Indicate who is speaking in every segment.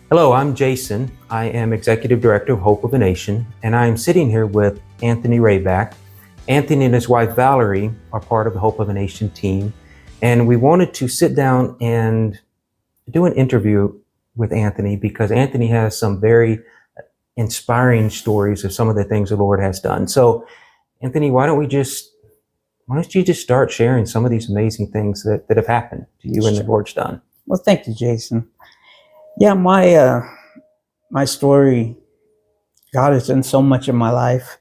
Speaker 1: Hello, I'm Jason. I am Executive Director of Hope of a Nation, and I am sitting here with Anthony Rabak. Anthony and his wife Valerie are part of the Hope of a Nation team, and we wanted to sit down and do an interview with Anthony because Anthony has some very inspiring stories of some of the things the Lord has done. So, Anthony, why don't you just start sharing some of these amazing things that have happened to you and the Lord's done?
Speaker 2: Well, thank you, Jason. Yeah, my story, God has done so much in my life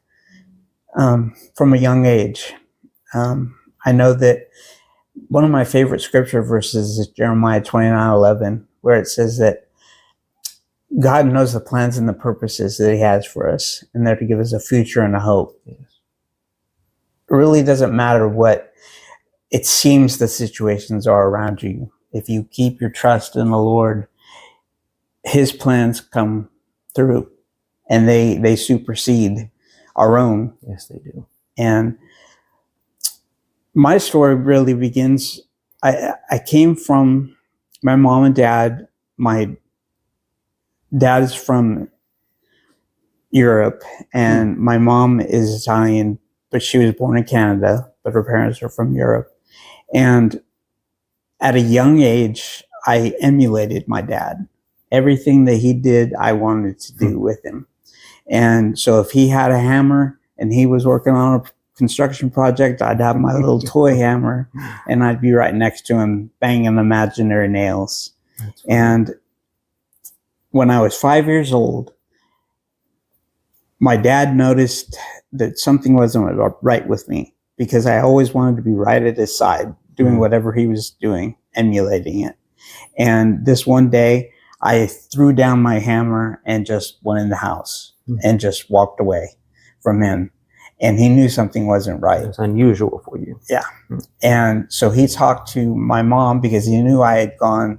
Speaker 2: from a young age. I know that one of my favorite scripture verses is Jeremiah 29:11, where it says that God knows the plans and the purposes that he has for us, and they're to give us a future and a hope. Yes. It really doesn't matter what it seems the situations are around you. If you keep your trust in the Lord, his plans come through and they supersede our own.
Speaker 1: Yes, they do.
Speaker 2: And my story really begins, I came from my mom and dad. My dad is from Europe and my mom is Italian, but she was born in Canada, but her parents are from Europe. And at a young age, I emulated my dad. Everything that he did, I wanted to do with him. And so if he had a hammer and he was working on a construction project, I'd have my little toy hammer and I'd be right next to him banging imaginary nails. And when I was 5 years old, my dad noticed that something wasn't right with me because I always wanted to be right at his side, doing whatever he was doing, emulating it. And this one day, I threw down my hammer and just went in the house and just walked away from him. And he knew something wasn't right.
Speaker 1: It's unusual for you.
Speaker 2: Yeah. And so he talked to my mom because he knew I had gone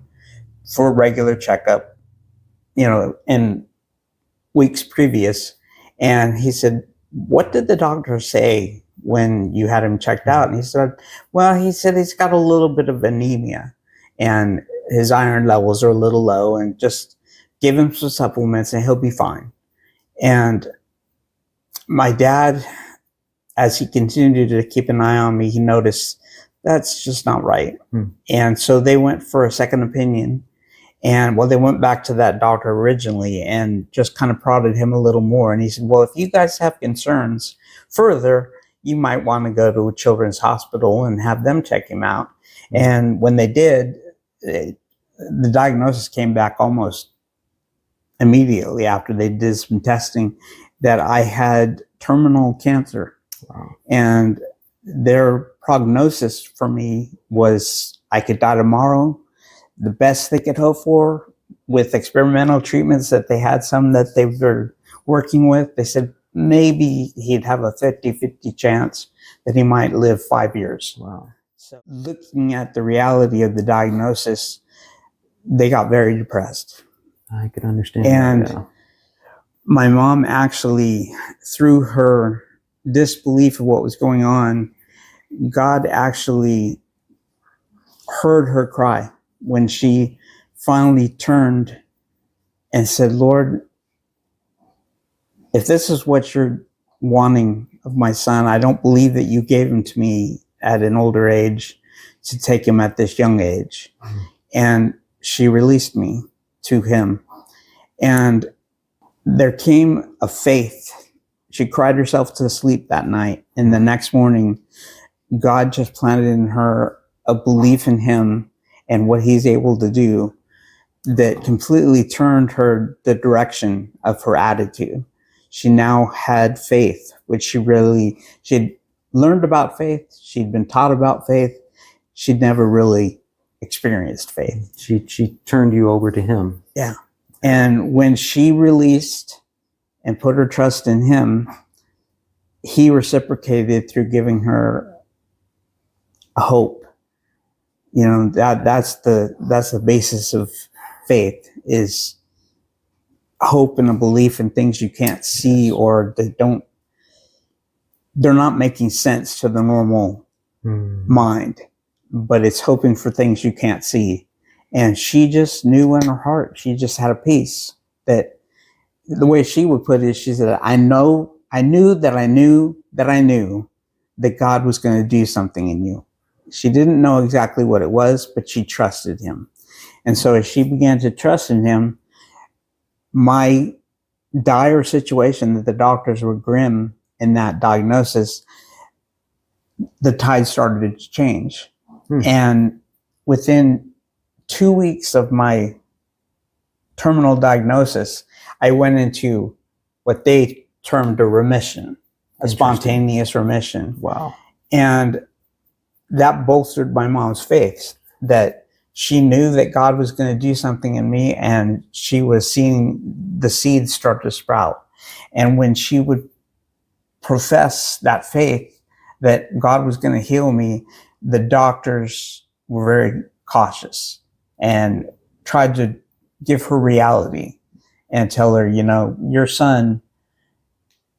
Speaker 2: for a regular checkup, in weeks previous. And he said, "What did the doctor say when you had him checked out?" And he said, he's got a little bit of anemia and his iron levels are a little low, and just give him some supplements and he'll be fine. And my dad, as he continued to keep an eye on me, he noticed that's just not right. And so they went for a second opinion. And they went back to that doctor originally and just kind of prodded him a little more. And he said, "Well, if you guys have concerns further, you might want to go to a children's hospital and have them check him out." And when they did, the diagnosis came back almost immediately after they did some testing that I had terminal cancer. Wow. And their prognosis for me was I could die tomorrow. The best they could hope for with experimental treatments that they had, some that they were working with, they said maybe he'd have a 50-50 chance that he might live 5 years.
Speaker 1: Wow.
Speaker 2: So looking at the reality of the diagnosis, they got very depressed.
Speaker 1: I can understand.
Speaker 2: And my mom actually, through her disbelief of what was going on, God actually heard her cry when she finally turned and said, "Lord, if this is what you're wanting of my son, I don't believe that you gave him to me at an older age to take him at this young age." And she released me to him. And there came a faith. She cried herself to sleep that night. And the next morning, God just planted in her a belief in him and what he's able to do that completely turned the direction of her attitude. She now had faith, which she had learned about faith. She'd been taught about faith. She'd never really experienced faith.
Speaker 1: She turned you over to him.
Speaker 2: Yeah. And when she released and put her trust in him, he reciprocated through giving her a hope. That's the basis of faith, is hope and a belief in things you can't see, or they're not making sense to the normal mind, but it's hoping for things you can't see. And she just knew in her heart, she just had a peace that, the way she would put it, she said, I knew that God was going to do something in you. She didn't know exactly what it was, but she trusted him. And so as she began to trust in him, my dire situation, that the doctors were grim in that diagnosis, the tide started to change. And within 2 weeks of my terminal diagnosis, I went into what they termed a remission, a spontaneous remission.
Speaker 1: Wow.
Speaker 2: And that bolstered my mom's faith, that she knew that God was going to do something in me, and she was seeing the seeds start to sprout. And when she would profess that faith that God was going to heal me, the doctors were very cautious and tried to give her reality and tell her, you know, your son,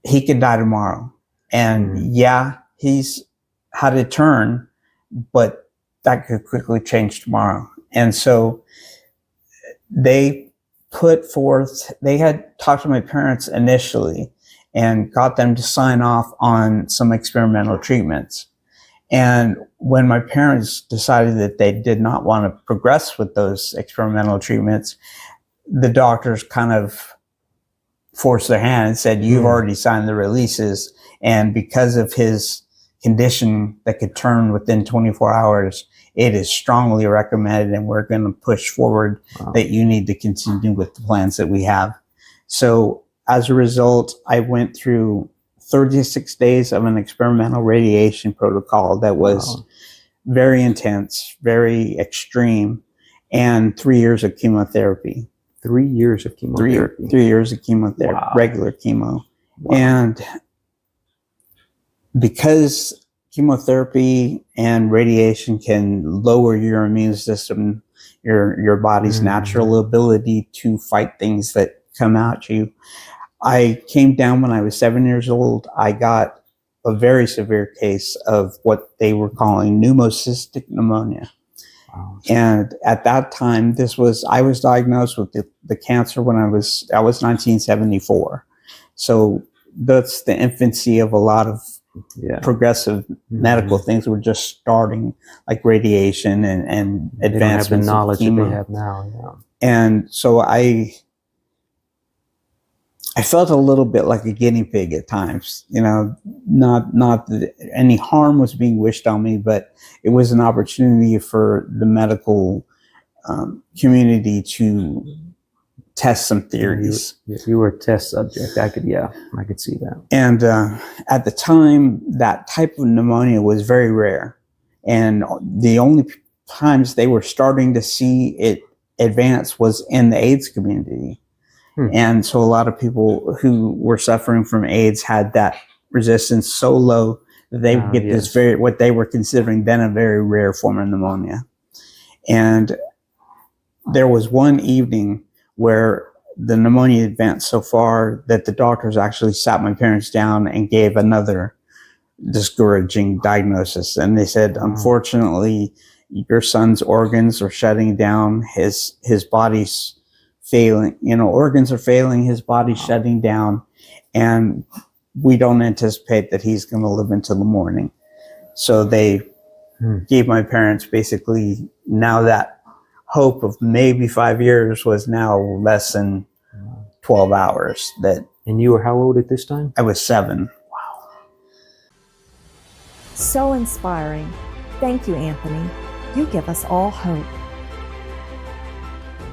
Speaker 2: he could die tomorrow. And yeah, he's had a turn, but that could quickly change tomorrow. And so they had talked to my parents initially and got them to sign off on some experimental treatments. And when my parents decided that they did not want to progress with those experimental treatments, the doctors kind of forced their hand and said, you've already signed the releases. And because of his condition that could turn within 24 hours, it is strongly recommended, and we're going to push forward that you need to continue with the plans that we have. So as a result, I went through 36 days of an experimental radiation protocol that was very intense, very extreme, and 3 years of chemotherapy.
Speaker 1: 3 years of chemotherapy.
Speaker 2: 3 years of chemotherapy, regular chemo. And because chemotherapy and radiation can lower your immune system, your body's natural ability to fight things that come at you, I came down when I was 7 years old. I got a very severe case of what they were calling pneumocystic pneumonia. Wow. And at that time, I was diagnosed with the cancer when that was 1974. So that's the infancy of a lot of progressive medical things were just starting, like radiation and advancements.
Speaker 1: They don't have the knowledge that they have now. Yeah.
Speaker 2: And so I felt a little bit like a guinea pig at times, you know, not that any harm was being wished on me, but it was an opportunity for the medical community to test some theories.
Speaker 1: You were a test subject. I could see that.
Speaker 2: And at the time, that type of pneumonia was very rare. And the only times they were starting to see it advance was in the AIDS community. And so a lot of people who were suffering from AIDS had that resistance so low that they would get this what they were considering then a very rare form of pneumonia. And there was one evening where the pneumonia advanced so far that the doctors actually sat my parents down and gave another discouraging diagnosis. And they said, unfortunately, your son's organs are shutting down, his body's failing, organs are failing, his body's shutting down, and we don't anticipate that he's going to live until the morning. So they gave my parents basically, now that hope of maybe 5 years was now less than 12 hours.
Speaker 1: And you were how old at this time?
Speaker 2: I was 7.
Speaker 1: Wow.
Speaker 3: So inspiring. Thank you, Anthony. You give us all hope.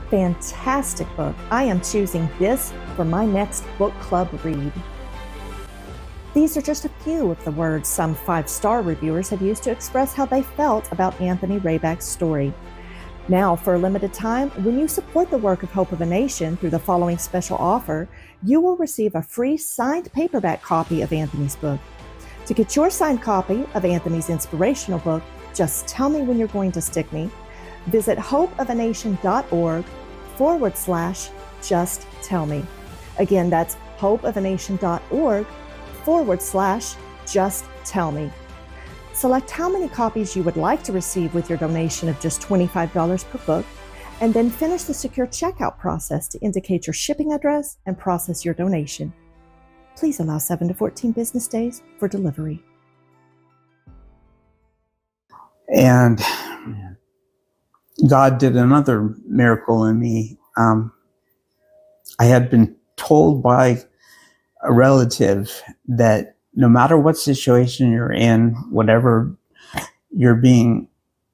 Speaker 3: Fantastic book. I am choosing this for my next book club read. These are just a few of the words some 5-star reviewers have used to express how they felt about Anthony Rabak's story. Now, for a limited time, when you support the work of Hope of a Nation through the following special offer, you will receive a free signed paperback copy of Anthony's book. To get your signed copy of Anthony's inspirational book, Just Tell Me When You're Going to Stick Me, visit hopeofanation.org/Just Tell Me. Again, that's hopeofanation.org/Just Tell Me. Select how many copies you would like to receive with your donation of just $25 per book, and then finish the secure checkout process to indicate your shipping address and process your donation. Please allow 7 to 14 business days for delivery.
Speaker 2: And God did another miracle in me. I had been told by a relative that no matter what situation you're in, whatever you're being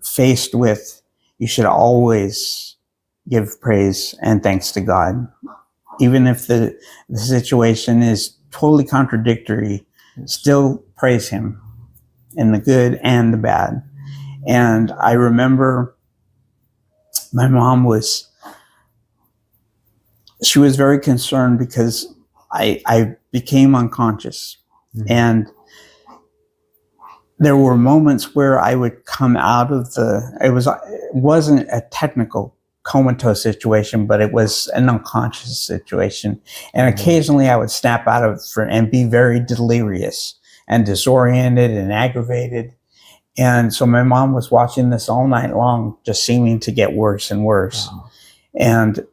Speaker 2: faced with, you should always give praise and thanks to God. Even if the situation is totally contradictory, still praise Him in the good and the bad. And I remember my mom she was very concerned because I became unconscious. Mm-hmm. And there were moments where I would come out of it wasn't a technical comatose situation, but it was an unconscious situation. And occasionally I would snap out of it and be very delirious and disoriented and aggravated. And so my mom was watching this all night long, just seeming to get worse and worse. Wow. And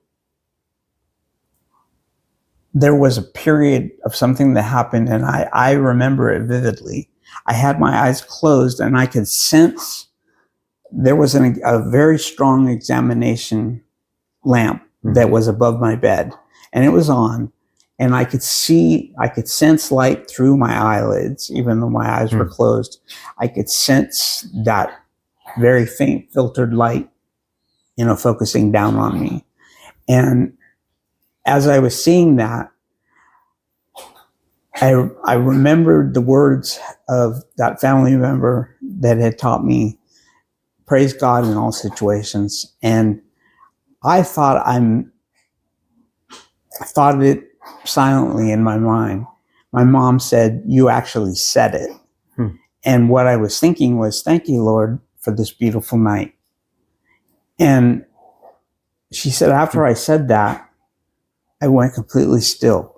Speaker 2: there was a period of something that happened, and I remember it vividly. I had my eyes closed, and I could sense there was a very strong examination lamp that was above my bed, and it was on, and I could sense light through my eyelids, even though my eyes were closed. I could sense that very faint filtered light, focusing down on me. And as I was seeing that, I remembered the words of that family member that had taught me, praise God in all situations. And I thought it silently in my mind. My mom said, you actually said it. And what I was thinking was, thank you, Lord, for this beautiful night. And she said, after I said that, I went completely still.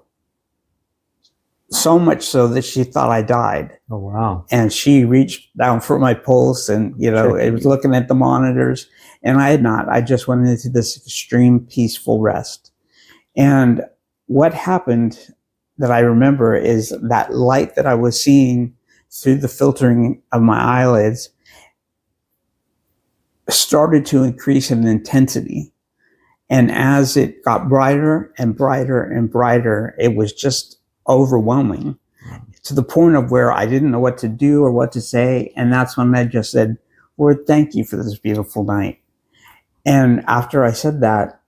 Speaker 2: So much so that she thought I died.
Speaker 1: Oh, wow.
Speaker 2: And she reached down for my pulse and, it was looking at the monitors, and I had not. I just went into this extreme peaceful rest. And what happened that I remember is that light that I was seeing through the filtering of my eyelids started to increase in intensity. And as it got brighter and brighter and brighter, it was just overwhelming to the point of where I didn't know what to do or what to say. And that's when I just said, Lord, thank you for this beautiful night. And after I said that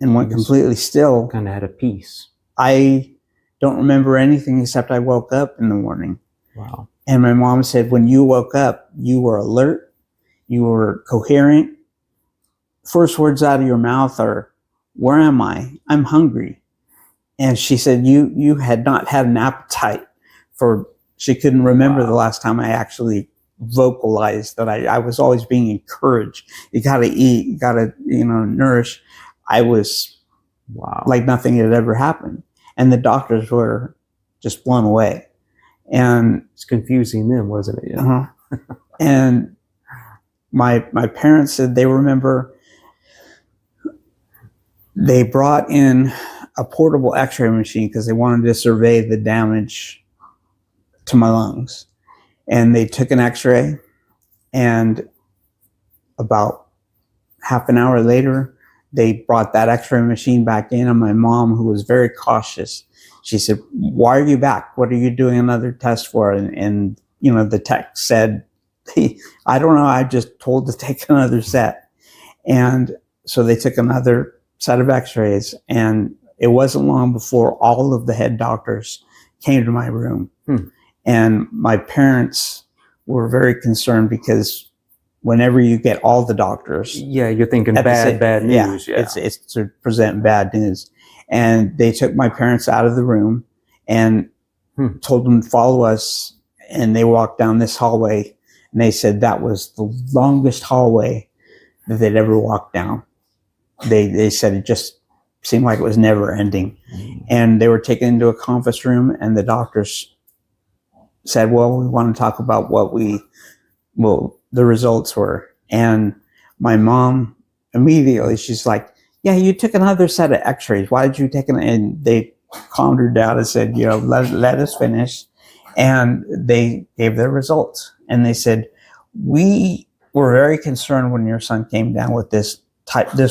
Speaker 2: and went completely still,
Speaker 1: kind of had a peace.
Speaker 2: I don't remember anything except I woke up in the morning.
Speaker 1: Wow.
Speaker 2: And my mom said, when you woke up, you were alert, you were coherent. First words out of your mouth are, where am I? I'm hungry. And she said, you had not had an appetite she couldn't remember the last time I actually vocalized that. I was always being encouraged. You got to eat, you got to, nourish. I was like nothing had ever happened. And the doctors were just blown away. And
Speaker 1: it's confusing them, wasn't it?
Speaker 2: Yeah. And my parents said they remember they brought in a portable x-ray machine because they wanted to survey the damage to my lungs. And they took an x-ray, and about half an hour later, they brought that x-ray machine back in, and my mom, who was very cautious, she said, why are you back? What are you doing another test for? And the tech said, I don't know, I just told to take another set. And so they took another set of x-rays, and it wasn't long before all of the head doctors came to my room. And my parents were very concerned because whenever you get all the doctors,
Speaker 1: you're thinking bad news.
Speaker 2: It's to present bad news. And they took my parents out of the room and told them to follow us. And they walked down this hallway, and they said that was the longest hallway that they'd ever walked down. They said it just seemed like it was never ending. And they were taken into a conference room, and the doctors said, well, we want to talk about the results were. And my mom immediately she's like, yeah, you took another set of x-rays. Why did you take an, and they calmed her down and said, you know, let us finish. And they gave their results. And they said, we were very concerned when your son came down with this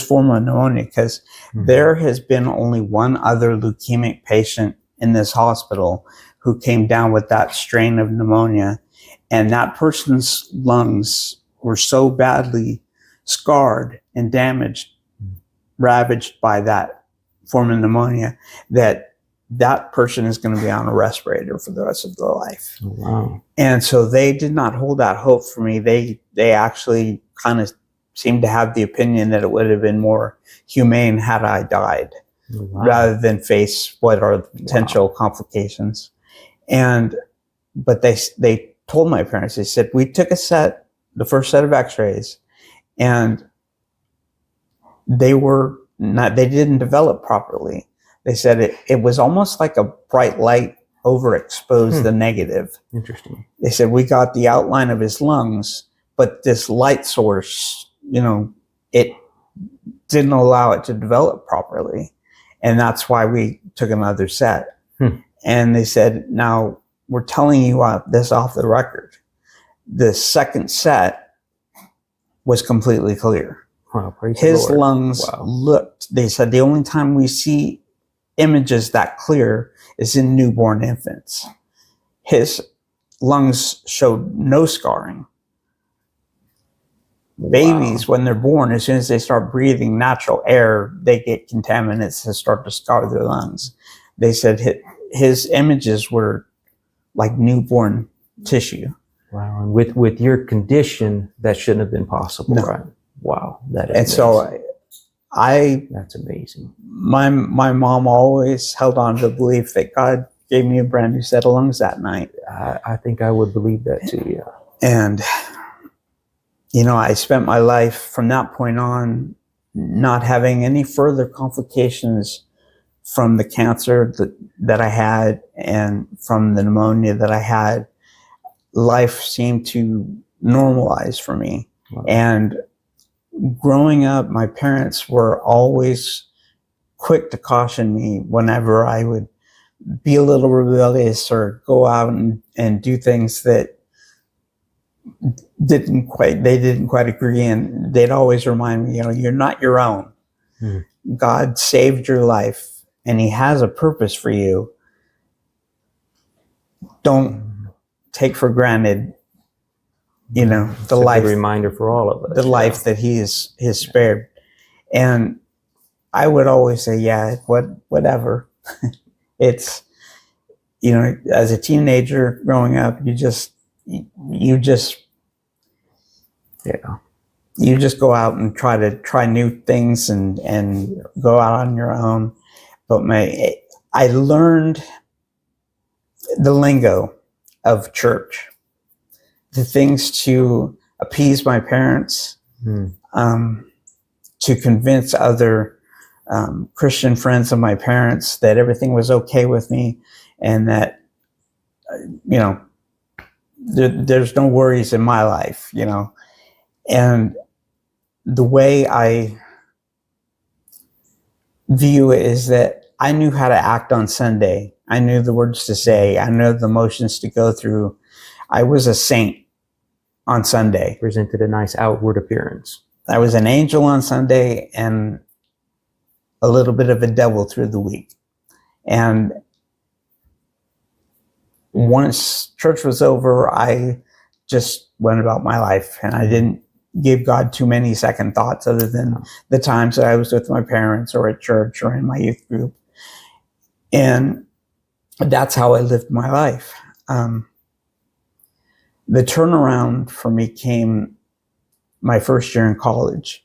Speaker 2: form of pneumonia, because there has been only one other leukemic patient in this hospital who came down with that strain of pneumonia. And that person's lungs were so badly scarred and damaged, ravaged by that form of pneumonia, that person is going to be on a respirator for the rest of their life.
Speaker 1: Oh, wow.
Speaker 2: And so they did not hold that hope for me. They actually kind of seemed to have the opinion that it would have been more humane had I died, rather than face what are the potential complications. But they told my parents, they said, we took the first set of x-rays, and they didn't develop properly. They said it was almost like a bright light overexposed the negative.
Speaker 1: Interesting.
Speaker 2: They said, we got the outline of his lungs, but this light source, you know, it didn't allow it to develop properly. And that's why we took another set. And they said, now we're telling you this off the record. The second set was completely clear.
Speaker 1: Wow, praise
Speaker 2: His
Speaker 1: the Lord.
Speaker 2: lungs looked, they said, the only time we see images that clear is in newborn infants. His lungs showed no scarring. Babies, when they're born, as soon as they start breathing natural air, they get contaminants that start to scar their lungs. They said his images were like newborn tissue.
Speaker 1: Wow, and with your condition, that shouldn't have been possible, right? Wow, that is
Speaker 2: And
Speaker 1: amazing.
Speaker 2: so
Speaker 1: that's amazing.
Speaker 2: My mom always held on to the belief that God gave me a brand new set of lungs that night.
Speaker 1: I think I would believe that too, yeah.
Speaker 2: And, you know, I spent my life from that point on not having any further complications from the cancer that I had and from the pneumonia that I had. Life seemed to normalize for me.
Speaker 1: Wow.
Speaker 2: And growing up, my parents were always quick to caution me whenever I would be a little rebellious or go out and do things that they didn't quite agree. And they'd always remind me, you know, you're not your own. God saved your life and he has a purpose for you. Don't take for granted, you know, the life.
Speaker 1: A reminder for all of us.
Speaker 2: The life that he has spared. And I would always say, yeah, whatever. It's, you know, as a teenager growing up, you just go out and try new things and go out on your own. But I learned the lingo of church, the things to appease my parents, to convince other Christian friends of my parents that everything was okay with me and that, you know, there's no worries in my life, you know. And the way I view it is that I knew how to act on Sunday. I knew the words to say. I knew the motions to go through. I was a saint on Sunday.
Speaker 1: Presented a nice outward appearance.
Speaker 2: I was an angel on Sunday and a little bit of a devil through the week. And once church was over, I just went about my life and I didn't give God too many second thoughts other than the times that I was with my parents or at church or in my youth group. And that's how I lived my life. The turnaround for me came my first year in college.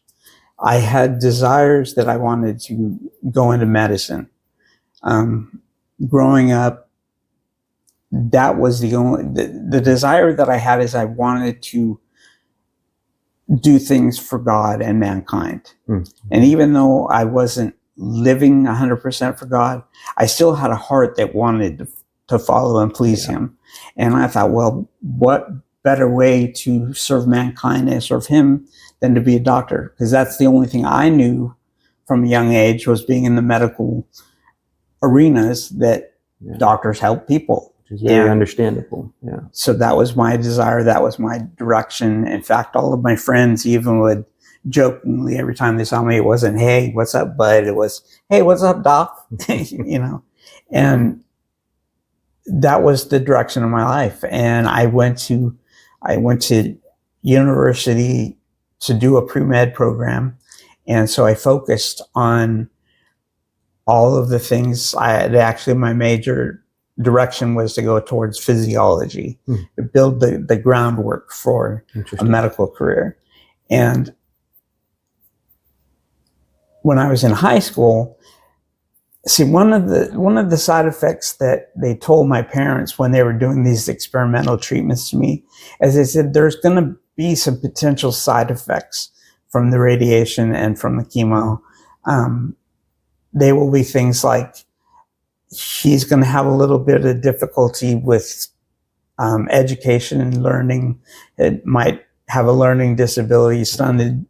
Speaker 2: I had desires that I wanted to go into medicine. Growing up, that was the desire that I had is I wanted to do things for God and mankind. And even though I wasn't living 100% for God, I still had a heart that wanted to follow and please him. And I thought, well, what better way to serve mankind and serve him than to be a doctor, because that's the only thing I knew from a young age, was being in the medical arenas, that doctors help people.
Speaker 1: Which is very understandable. Yeah.
Speaker 2: So that was my desire. That was my direction. In fact, all of my friends even would jokingly, every time they saw me, it wasn't, "Hey, what's up, bud?" It was, "Hey, what's up, doc?" You know, and that was the direction of my life. And I went to university to do a pre-med program. And so I focused on all of the things. Actually, my major direction was to go towards physiology, to build the groundwork for a medical career. And when I was in high school, see, one of the side effects that they told my parents when they were doing these experimental treatments to me, as they said, there's going to be some potential side effects from the radiation and from the chemo. They will be things like, he's going to have a little bit of difficulty with education and learning. It might have a learning disability, stunted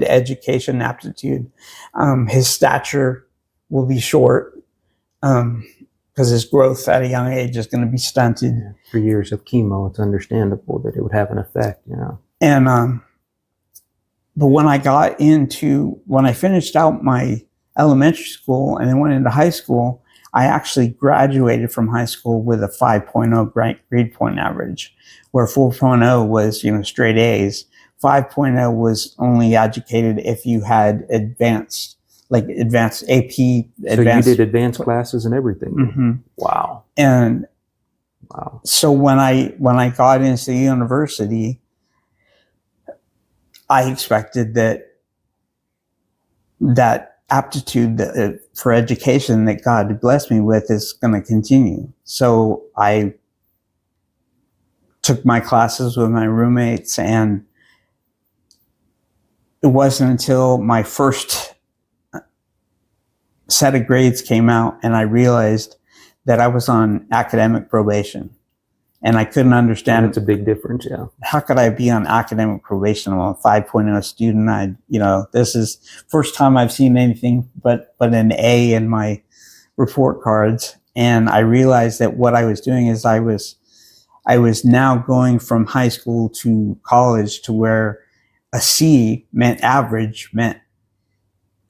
Speaker 2: education aptitude. His stature will be short, because his growth at a young age is going to be stunted.
Speaker 1: Yeah. For years of chemo, it's understandable that it would have an effect, you know.
Speaker 2: And but when I finished out my elementary school and then went into high school, I actually graduated from high school with a 5.0 grade point average, where 4.0 was, you know, straight A's. 5.0 was only educated if you had advanced AP. So
Speaker 1: you did advanced classes and everything.
Speaker 2: Mm-hmm.
Speaker 1: Wow.
Speaker 2: And
Speaker 1: wow.
Speaker 2: So when I got into the university, I expected that aptitude for education that God blessed me with is going to continue. So I took my classes with my roommates, and it wasn't until my first set of grades came out and I realized that I was on academic probation, and I couldn't understand.
Speaker 1: That's a big difference. Yeah.
Speaker 2: How could I be on academic probation? I'm a 5.0 student. This is first time I've seen anything but an A in my report cards. And I realized that what I was doing is I was now going from high school to college, to where a C meant average, meant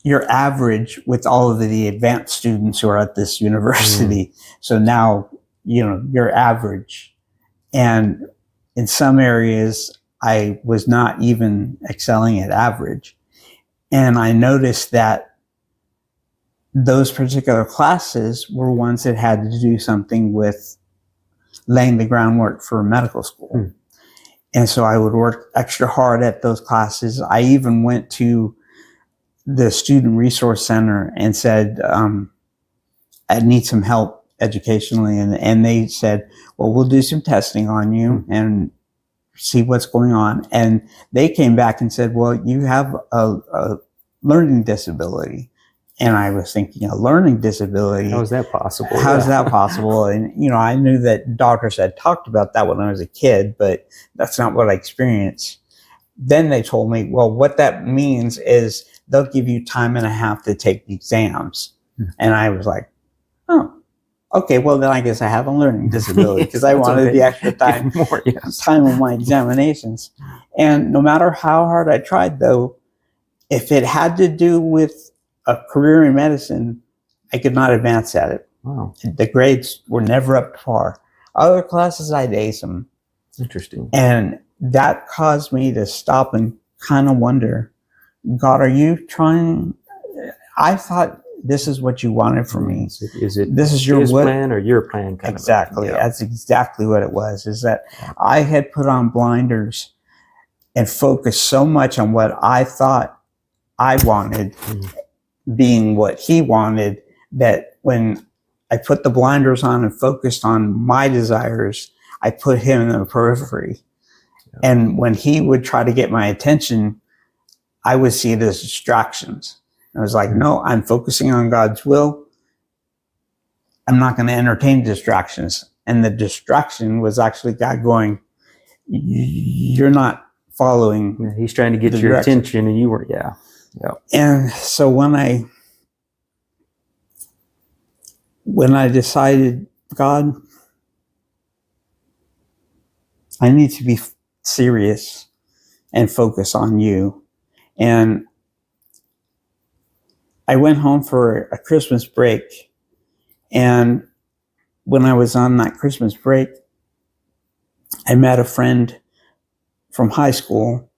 Speaker 2: you're average with all of the advanced students who are at this university. So now, you're average. And in some areas, I was not even excelling at average. And I noticed that those particular classes were ones that had to do something with laying the groundwork for medical school. And so I would work extra hard at those classes. I even went to the Student Resource Center and said, I need some help educationally. And they said, well, we'll do some testing on you and see what's going on. And they came back and said, well, you have a learning disability. And I was thinking, a learning disability?
Speaker 1: How is that possible?
Speaker 2: How is that possible? And, I knew that doctors had talked about that when I was a kid, but that's not what I experienced. Then they told me, well, what that means is they'll give you time and a half to take the exams. And I was like, oh, okay, well, then I guess I have a learning disability, because I wanted the extra time, time on my examinations. And no matter how hard I tried, though, if it had to do with a career in medicine, I could not advance at it.
Speaker 1: Wow.
Speaker 2: The grades were never up to par. Other classes, I'd ace them.
Speaker 1: Interesting.
Speaker 2: And that caused me to stop and kind of wonder, God, are you trying? I thought this is what you wanted from me.
Speaker 1: Is it
Speaker 2: this is your
Speaker 1: his plan or your plan?
Speaker 2: Exactly. That's exactly what it was, is that I had put on blinders and focused so much on what I thought I wanted, being what he wanted, that when I put the blinders on and focused on my desires, I put him in the periphery. And when he would try to get my attention, I would see it as distractions. I was like, no, I'm focusing on God's will. I'm not going to entertain distractions. And the distraction was actually God going, you're not following.
Speaker 1: Yeah, he's trying to get
Speaker 2: the
Speaker 1: your
Speaker 2: direction.
Speaker 1: attention, and you were, yeah.
Speaker 2: And so when I decided, God, I need to be serious and focus on you. And I went home for a Christmas break. And when I was on that Christmas break, I met a friend from high school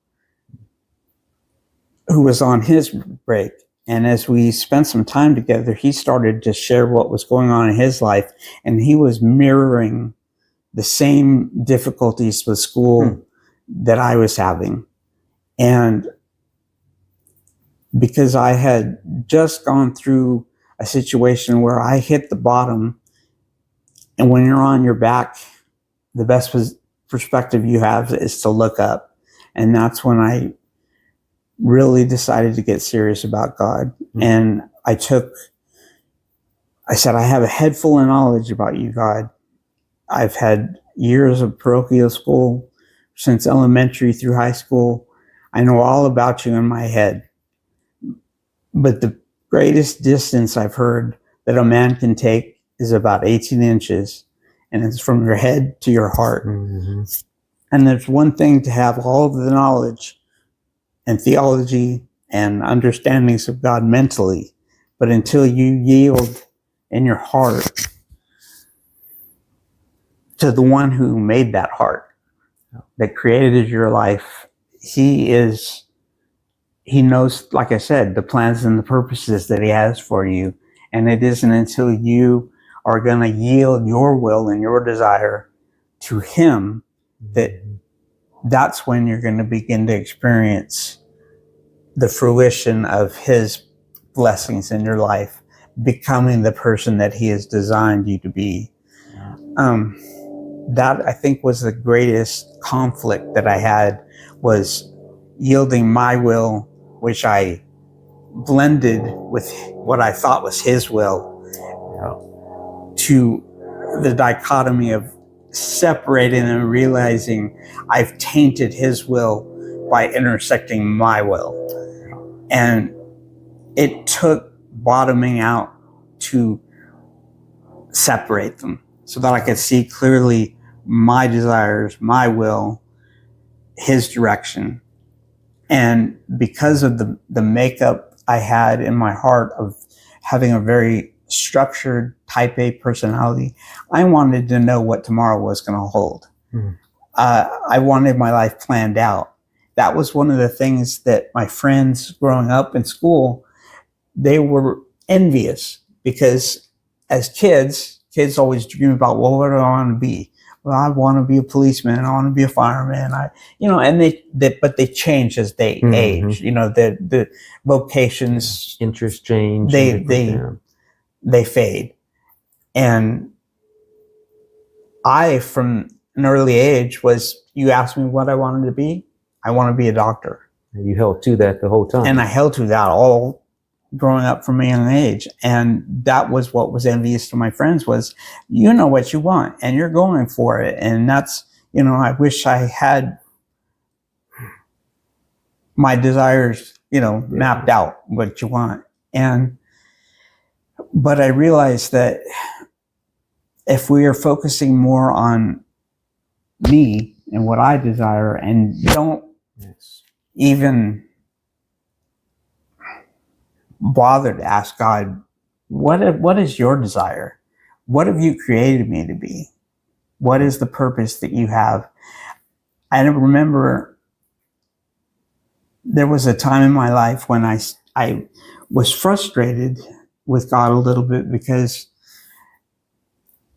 Speaker 2: who was on his break. And as we spent some time together, he started to share what was going on in his life. And he was mirroring the same difficulties with school that I was having. And because I had just gone through a situation where I hit the bottom, and when you're on your back, the best perspective you have is to look up. And that's when I really decided to get serious about God. And I said, I have a head full of knowledge about you, God. I've had years of parochial school since elementary through high school. I know all about you in my head. But the greatest distance I've heard that a man can take is about 18 inches. And it's from your head to your heart.
Speaker 1: Mm-hmm.
Speaker 2: And there's one thing to have all of the knowledge and theology and understandings of God mentally, but until you yield in your heart to the one who made that heart, that created your life, he knows, like I said, the plans and the purposes that he has for you. And it isn't until you are going to yield your will and your desire to him that's when you're going to begin to experience the fruition of his blessings in your life, becoming the person that he has designed you to be. That, I think, was the greatest conflict that I had, was yielding my will, which I blended with what I thought was his will, to the dichotomy of separating and realizing I've tainted his will by intersecting my will. And it took bottoming out to separate them so that I could see clearly my desires, my will, his direction. And because of the makeup I had in my heart of having a very structured type A personality, I wanted to know what tomorrow was going to hold. I wanted my life planned out. That was one of the things that my friends growing up in school, they were envious, because as kids always dream about, well, what do I want to be? Well, I want to be a policeman. I want to be a fireman. But they change as they age. The vocations,
Speaker 1: interests change.
Speaker 2: They fade. And I, from an early age, you asked me what I wanted to be. I want to be a doctor.
Speaker 1: And you held to that the whole time.
Speaker 2: And I held to that all growing up from a young age. And that was what was envious to my friends, was, you know what you want and you're going for it. And that's, I wish I had my desires, mapped out what you want. But I realized that if we are focusing more on me and what I desire, and don't even bother to ask God, what is your desire? What have you created me to be? What is the purpose that you have? I remember there was a time in my life when I was frustrated with God a little bit, because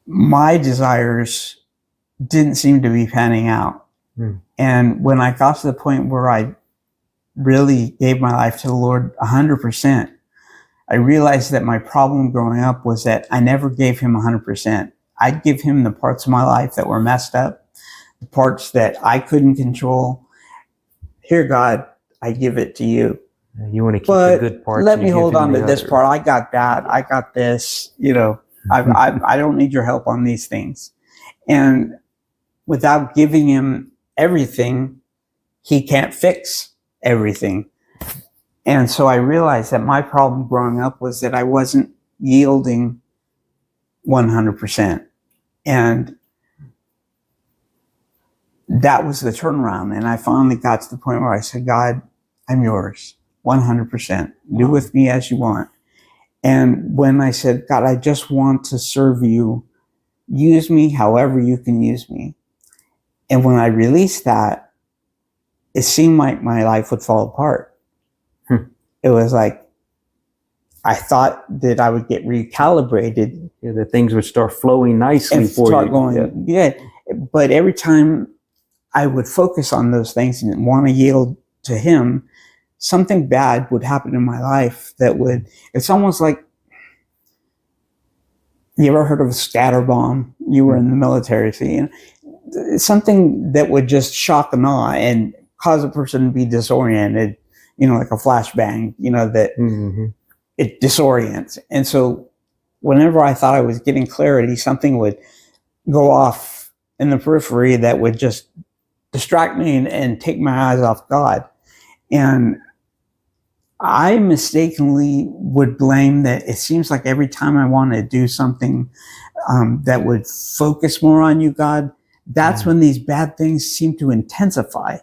Speaker 2: my desires didn't seem to be panning out. And when I got to the point where I really gave my life to the Lord 100%, I realized that my problem growing up was that I never gave him 100%. I'd give him the parts of my life that were messed up, the parts that I couldn't control. Here, God, I give it to you.
Speaker 1: You want to keep the good parts.
Speaker 2: Let me hold on to this part. I got that. I got this. I don't need your help on these things. And without giving him everything, he can't fix everything. And so I realized that my problem growing up was that I wasn't yielding 100%. And that was the turnaround. And I finally got to the point where I said, God, I'm yours, 100%. Do with me as you want. And when I said, God, I just want to serve you, use me however you can use me. And when I released that, it seemed like my life would fall apart. It was like, I thought that I would get recalibrated.
Speaker 1: Yeah, that things would start flowing nicely
Speaker 2: and
Speaker 1: for
Speaker 2: start
Speaker 1: you.
Speaker 2: Going, yeah. But every time I would focus on those things and want to yield to him, something bad would happen in my life that would, it's almost like, you ever heard of a scatter bomb? You were in the military, so, you know, it's something that would just shock and awe and cause a person to be disoriented, you know, like a flashbang, you know, that it disorients. And so whenever I thought I was getting clarity, something would go off in the periphery that would just distract me and take my eyes off God. And I mistakenly would blame that it seems like every time I want to do something that would focus more on you, God, that's when these bad things seem to intensify.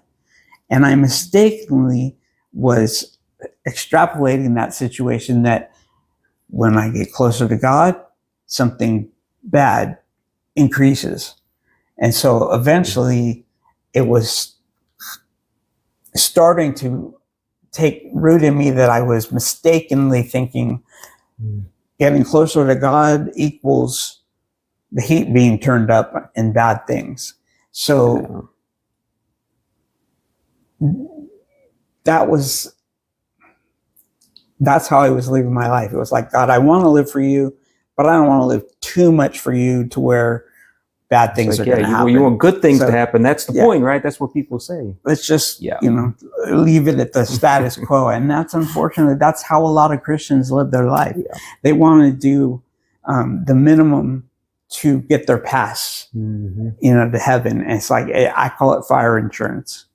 Speaker 2: And I mistakenly was extrapolating that situation that when I get closer to God, something bad increases. And so eventually it was starting to take root in me that I was mistakenly thinking getting closer to God equals the heat being turned up and bad things. So that's how I was living my life. It was like, God, I want to live for you, but I don't want to live too much for you to where bad things are going to happen.
Speaker 1: You want good things to happen. That's the point, right? That's what people say.
Speaker 2: Let's just, you know, leave it at the status quo. And that's unfortunately, that's how a lot of Christians live their life. They want to do the minimum to get their pass, you know, to heaven. And it's like, I call it fire insurance.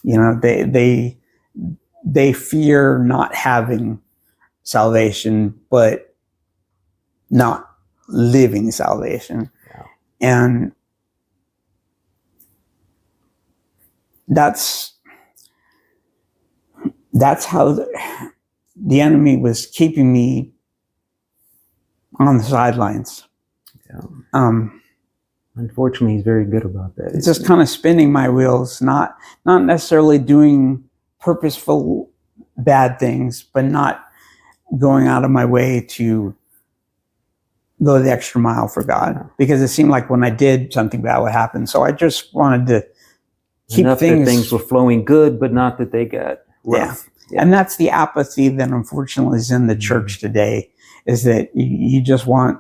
Speaker 2: You know, they fear not having salvation, but not living salvation. And that's how the enemy was keeping me on the sidelines.
Speaker 1: Unfortunately, he's very good about that.
Speaker 2: It's just kind of spinning my wheels, not necessarily doing purposeful bad things, but not going out of my way to go the extra mile for God, because it seemed like when I did, something bad would happen. So I just wanted to keep
Speaker 1: things were flowing good, but not that they got rough.
Speaker 2: And that's the apathy that unfortunately is in the church today, is that you just want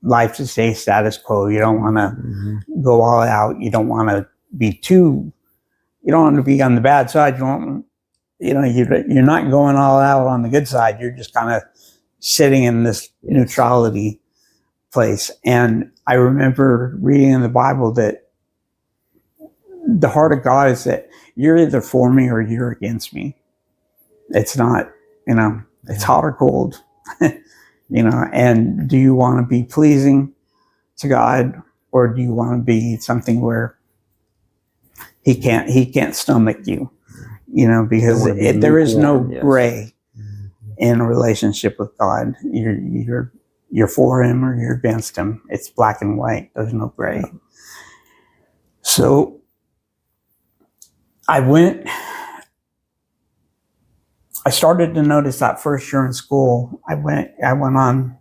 Speaker 2: life to stay status quo. You don't want to go all out. You don't want to be you don't want to be on the bad side. You're not going all out on the good side. You're just kind of sitting in this neutrality place. And I remember reading in the Bible that the heart of God is that you're either for me or you're against me. It's not, it's hot or cold, and do you want to be pleasing to God, or do you want to be something where he can't stomach you, because there is no gray in a relationship with God. You're for him or you're against him. It's black and white. There's no gray. So I started to notice that first year in school, I went on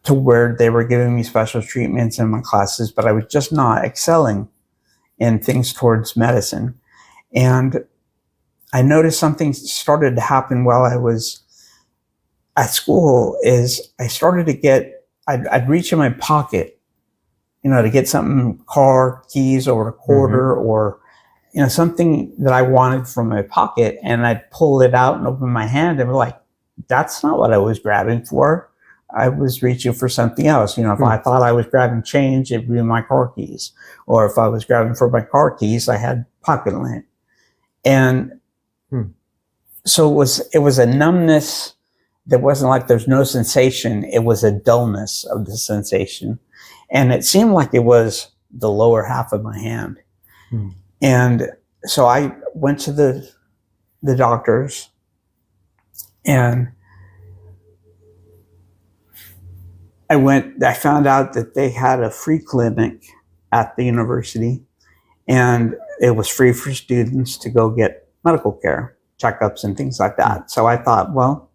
Speaker 2: to where they were giving me special treatments in my classes, but I was just not excelling in things towards medicine. And I noticed something started to happen while I was at school. Is I started to I'd reach in my pocket, to get something, car keys or a quarter or, something that I wanted from my pocket, and I'd pull it out and open my hand and be like, that's not what I was grabbing for. I was reaching for something else. You know, if I thought I was grabbing change, it'd be my car keys. Or if I was grabbing for my car keys, I had pocket lint. And so it was a numbness that wasn't like there's no sensation. It was a dullness of the sensation. And it seemed like it was the lower half of my hand. And so I went to the doctors, and I found out that they had a free clinic at the university, and it was free for students to go get medical care, checkups and things like that. So I thought, well,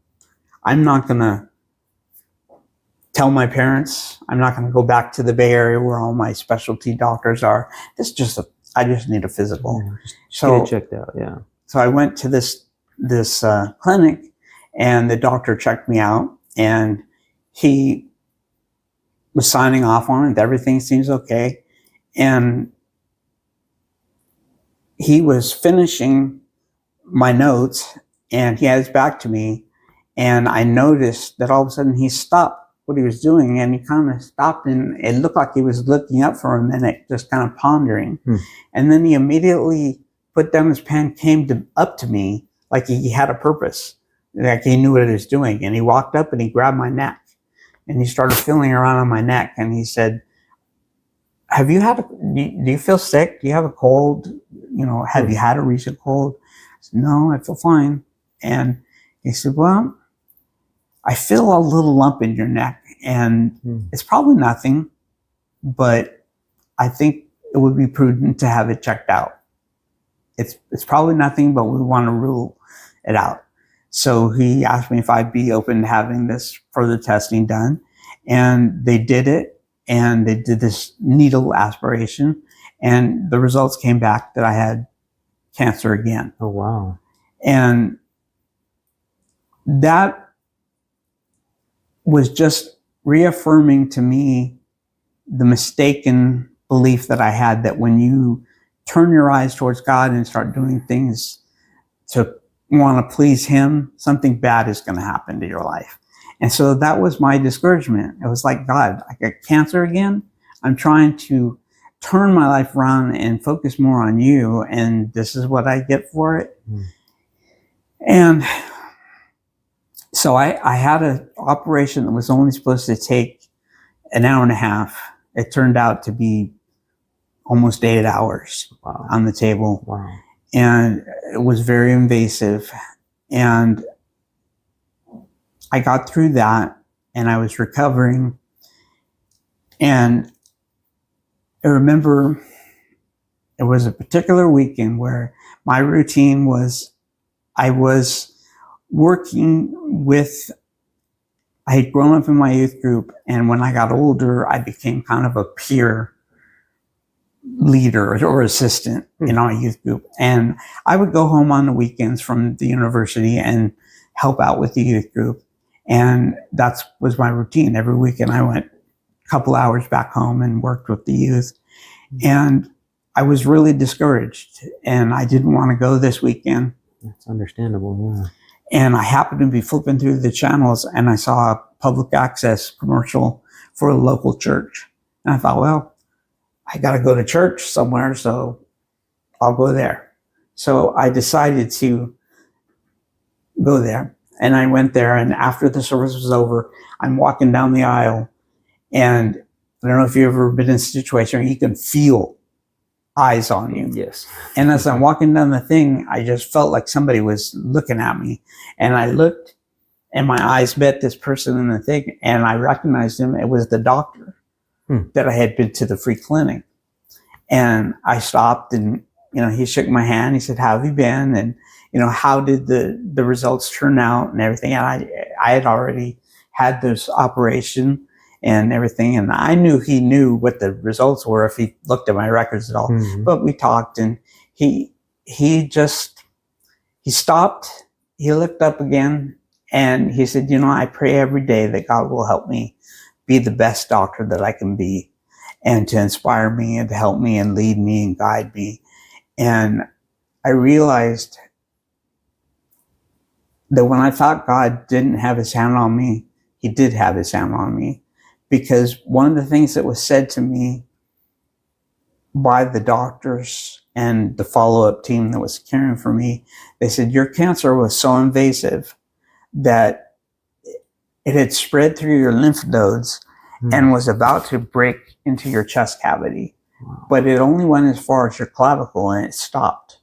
Speaker 2: I'm not going to tell my parents. I'm not going to go back to the Bay Area where all my specialty doctors are. I just need a physical.
Speaker 1: Get it checked out,
Speaker 2: So I went to this clinic, and the doctor checked me out, and he was signing off on it. Everything seems okay. And he was finishing my notes, and he had his back to me, and I noticed that all of a sudden he stopped what he was doing, and he kind of stopped, and it looked like he was looking up for a minute, just kind of pondering. And then he immediately put down his pen, came up to me like he had a purpose, like he knew what he was doing. And he walked up and he grabbed my neck, and he started feeling around on my neck, and he said, do you feel sick? Do you have a cold? You know, have you had a recent cold? I said, no, I feel fine. And he said, well, I feel a little lump in your neck, and it's probably nothing, but I think it would be prudent to have it checked out. It's probably nothing, but we want to rule it out. So he asked me if I'd be open to having this further testing done, and they did it, and they did this needle aspiration, and the results came back that I had cancer again.
Speaker 1: Oh, wow.
Speaker 2: And that was just reaffirming to me the mistaken belief that I had, that when you turn your eyes towards God and start doing things to want to please Him, something bad is going to happen to your life. And so that was my discouragement. It was like, God, I got cancer again. I'm trying to turn my life around and focus more on you, and this is what I get for it. And so I had an operation that was only supposed to take an hour and a half. It turned out to be almost 8 hours on the table.
Speaker 1: Wow.
Speaker 2: And it was very invasive. And I got through that, and I was recovering. And I remember it was a particular weekend where my routine was, I was working with, I had grown up in my youth group, and when I got older, I became kind of a peer leader or assistant in our youth group. And I would go home on the weekends from the university and help out with the youth group. And that was my routine. Every weekend I went a couple hours back home and worked with the youth. And I was really discouraged, and I didn't want to go this weekend.
Speaker 1: That's understandable, yeah.
Speaker 2: And I happened to be flipping through the channels, and I saw a public access commercial for a local church. And I thought, well, I got to go to church somewhere, so I'll go there. So I decided to go there. And I went there, and after the service was over, I'm walking down the aisle, and I don't know if you've ever been in a situation where you can feel eyes on you.
Speaker 1: Yes.
Speaker 2: And as I'm walking down the thing, I just felt like somebody was looking at me. And I looked, and my eyes met this person in the thing, and I recognized him. It was the doctor that I had been to the free clinic. And I stopped, and, you know, he shook my hand. He said, "How have you been? And, you know, how did the results turn out and everything?" And I had already had this operation and everything. And I knew he knew what the results were if he looked at my records at all. But we talked, and he stopped, he looked up again, and he said, "You know, I pray every day that God will help me be the best doctor that I can be, and to inspire me and to help me and lead me and guide me." And I realized that when I thought God didn't have his hand on me, he did have his hand on me, because one of the things that was said to me by the doctors and the follow-up team that was caring for me, they said, your cancer was so invasive that it had spread through your lymph nodes and was about to break into your chest cavity.
Speaker 1: Wow.
Speaker 2: But it only went as far as your clavicle and it stopped.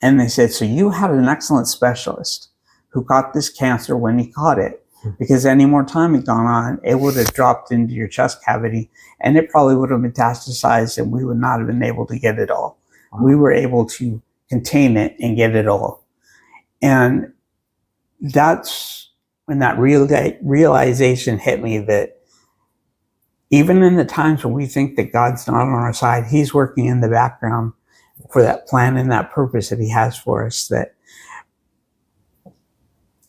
Speaker 2: And they said, so you had an excellent specialist who caught this cancer when he caught it, because any more time had gone on, it would have dropped into your chest cavity and it probably would have metastasized and we would not have been able to get it all. Wow. We were able to contain it and get it all. And that's when that realization hit me, that even in the times when we think that God's not on our side, he's working in the background for that plan and that purpose that he has for us. That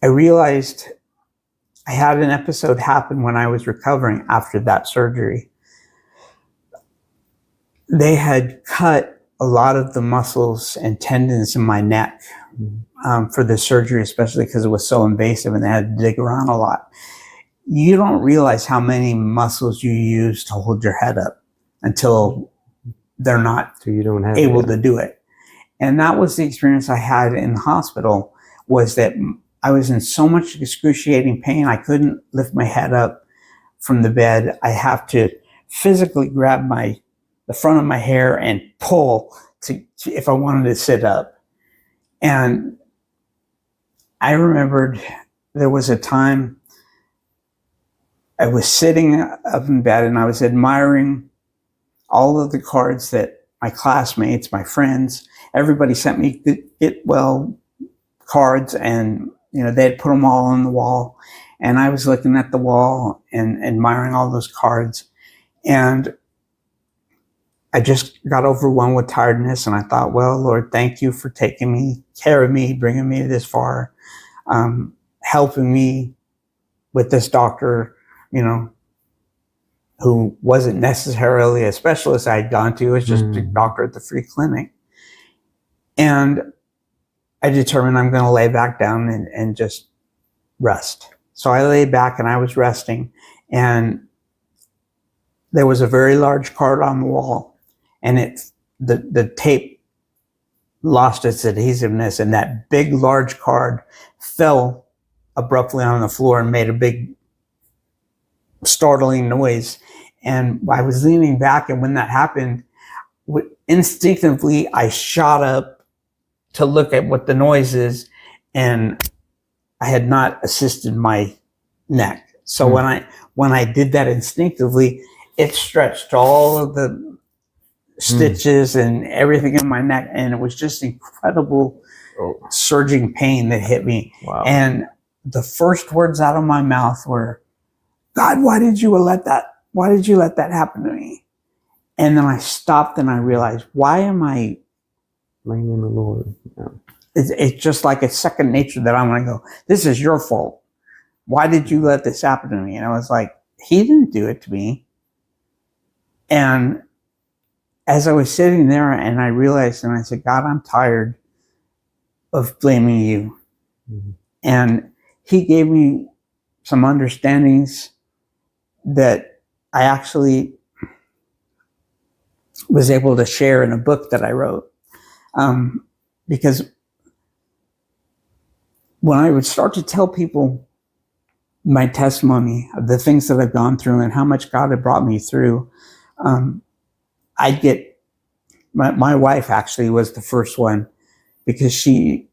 Speaker 2: I realized I had an episode happen when I was recovering after that surgery. They had cut a lot of the muscles and tendons in my neck for the surgery, especially because it was so invasive and they had to dig around a lot. You don't realize how many muscles you use to hold your head up until they're not able to do it. And that was the experience I had in the hospital, was that I was in so much excruciating pain. I couldn't lift my head up from the bed. I have to physically grab the front of my hair and pull to if I wanted to sit up. And I remembered there was a time I was sitting up in bed and I was admiring all of the cards that my classmates, my friends, everybody sent me get well cards, and they had put them all on the wall. And I was looking at the wall and admiring all those cards. And I just got overwhelmed with tiredness. And I thought, well, Lord, thank you for taking care of me, bringing me this far, helping me with this doctor, who wasn't necessarily a specialist I had gone to. It was just a doctor at the free clinic. And I determined I'm going to lay back down and just rest. So I lay back and I was resting, and there was a very large card on the wall, and the tape lost its adhesiveness, and that big large card fell abruptly on the floor and made a big startling noise. And I was leaning back, and when that happened, instinctively I shot up to look at what the noise is, and I had not assisted my neck. So when I did that instinctively, it stretched all of the stitches and everything in my neck, and it was just incredible surging pain that hit me.
Speaker 1: Wow.
Speaker 2: And the first words out of my mouth were, God, why did you let that happen to me? And then I stopped and I realized, why am I
Speaker 1: blaming the Lord? Yeah.
Speaker 2: It's just like it's second nature that I'm going to go, this is your fault. Why did you let this happen to me? And I was like, he didn't do it to me. And as I was sitting there and I realized, and I said, God, I'm tired of blaming you. Mm-hmm. And he gave me some understandings that I actually was able to share in a book that I wrote. Because when I would start to tell people my testimony of the things that I've gone through and how much God had brought me through, I'd get, my wife actually was the first one, because she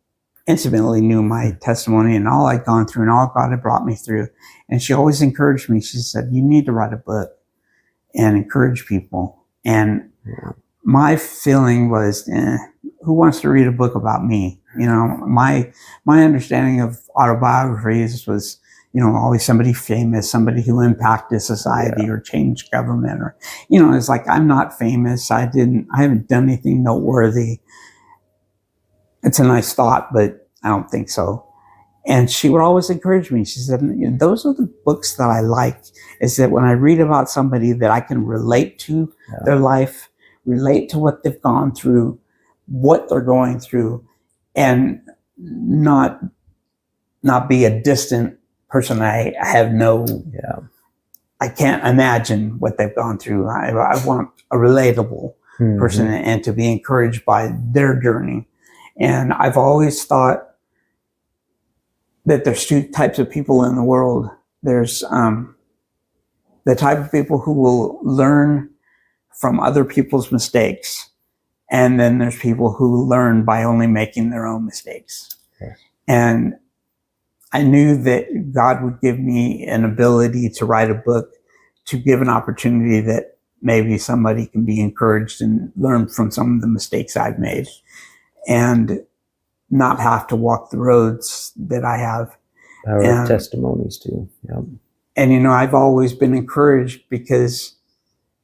Speaker 2: intimately knew my testimony and all I'd gone through and all God had brought me through. And she always encouraged me. She said, you need to write a book and encourage people. And my feeling was, who wants to read a book about me? My understanding of autobiographies was, always somebody famous, somebody who impacted society or changed government, or, it's like, I'm not famous. I haven't done anything noteworthy. It's a nice thought, but I don't think so. And she would always encourage me. She said, those are the books that I like, is that when I read about somebody that I can relate to their life, relate to what they've gone through, what they're going through, and not be a distant person. I have no,
Speaker 1: Yeah.
Speaker 2: I can't imagine what they've gone through. I want a relatable person and to be encouraged by their journey. And I've always thought that there's two types of people in the world. There's the type of people who will learn from other people's mistakes. And then there's people who learn by only making their own mistakes.
Speaker 1: Yes.
Speaker 2: And I knew that God would give me an ability to write a book, to give an opportunity that maybe somebody can be encouraged and learn from some of the mistakes I've made and not have to walk the roads that I have.
Speaker 1: Our testimonies too. Yeah.
Speaker 2: And, you know, I've always been encouraged because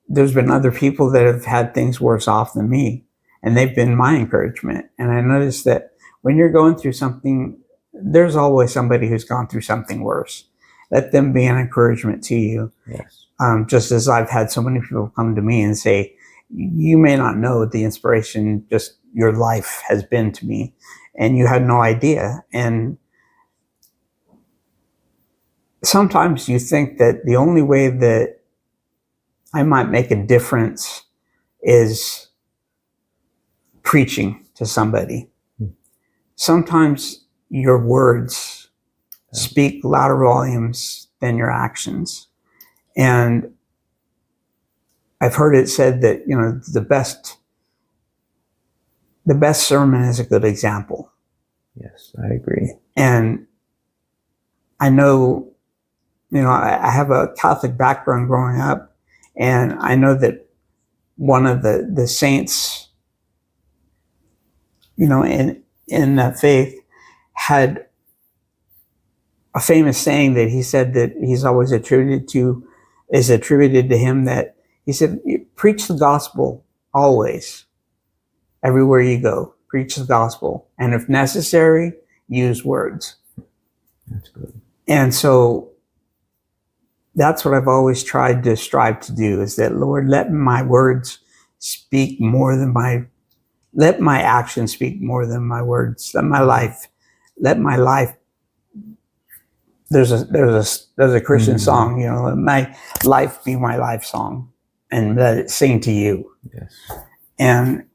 Speaker 2: there's been other people that have had things worse off than me, and they've been my encouragement. And I noticed that when you're going through something, there's always somebody who's gone through something worse. Let them be an encouragement to you.
Speaker 1: Yes.
Speaker 2: Just as I've had so many people come to me and say, you may not know the inspiration just your life has been to me, and you had no idea. And sometimes you think that the only way that I might make a difference is preaching to somebody. Sometimes your words speak louder volumes than your actions. And I've heard it said that, you know, the best sermon is a good example.
Speaker 1: Yes, I agree.
Speaker 2: And I know, you know, I have a Catholic background growing up, and I know that one of the saints, you know, in the faith had a famous saying that he said that he's always attributed to him, that he said, preach the gospel always, everywhere you go, preach the gospel. And if necessary, use words.
Speaker 1: That's good.
Speaker 2: And so that's what I've always tried to strive to do, is that, Lord, let my words speak more than let my actions speak more than my words. Let my life, there's a Christian song, you know, let my life be my life song, and let it sing to you.
Speaker 1: Yes.
Speaker 2: And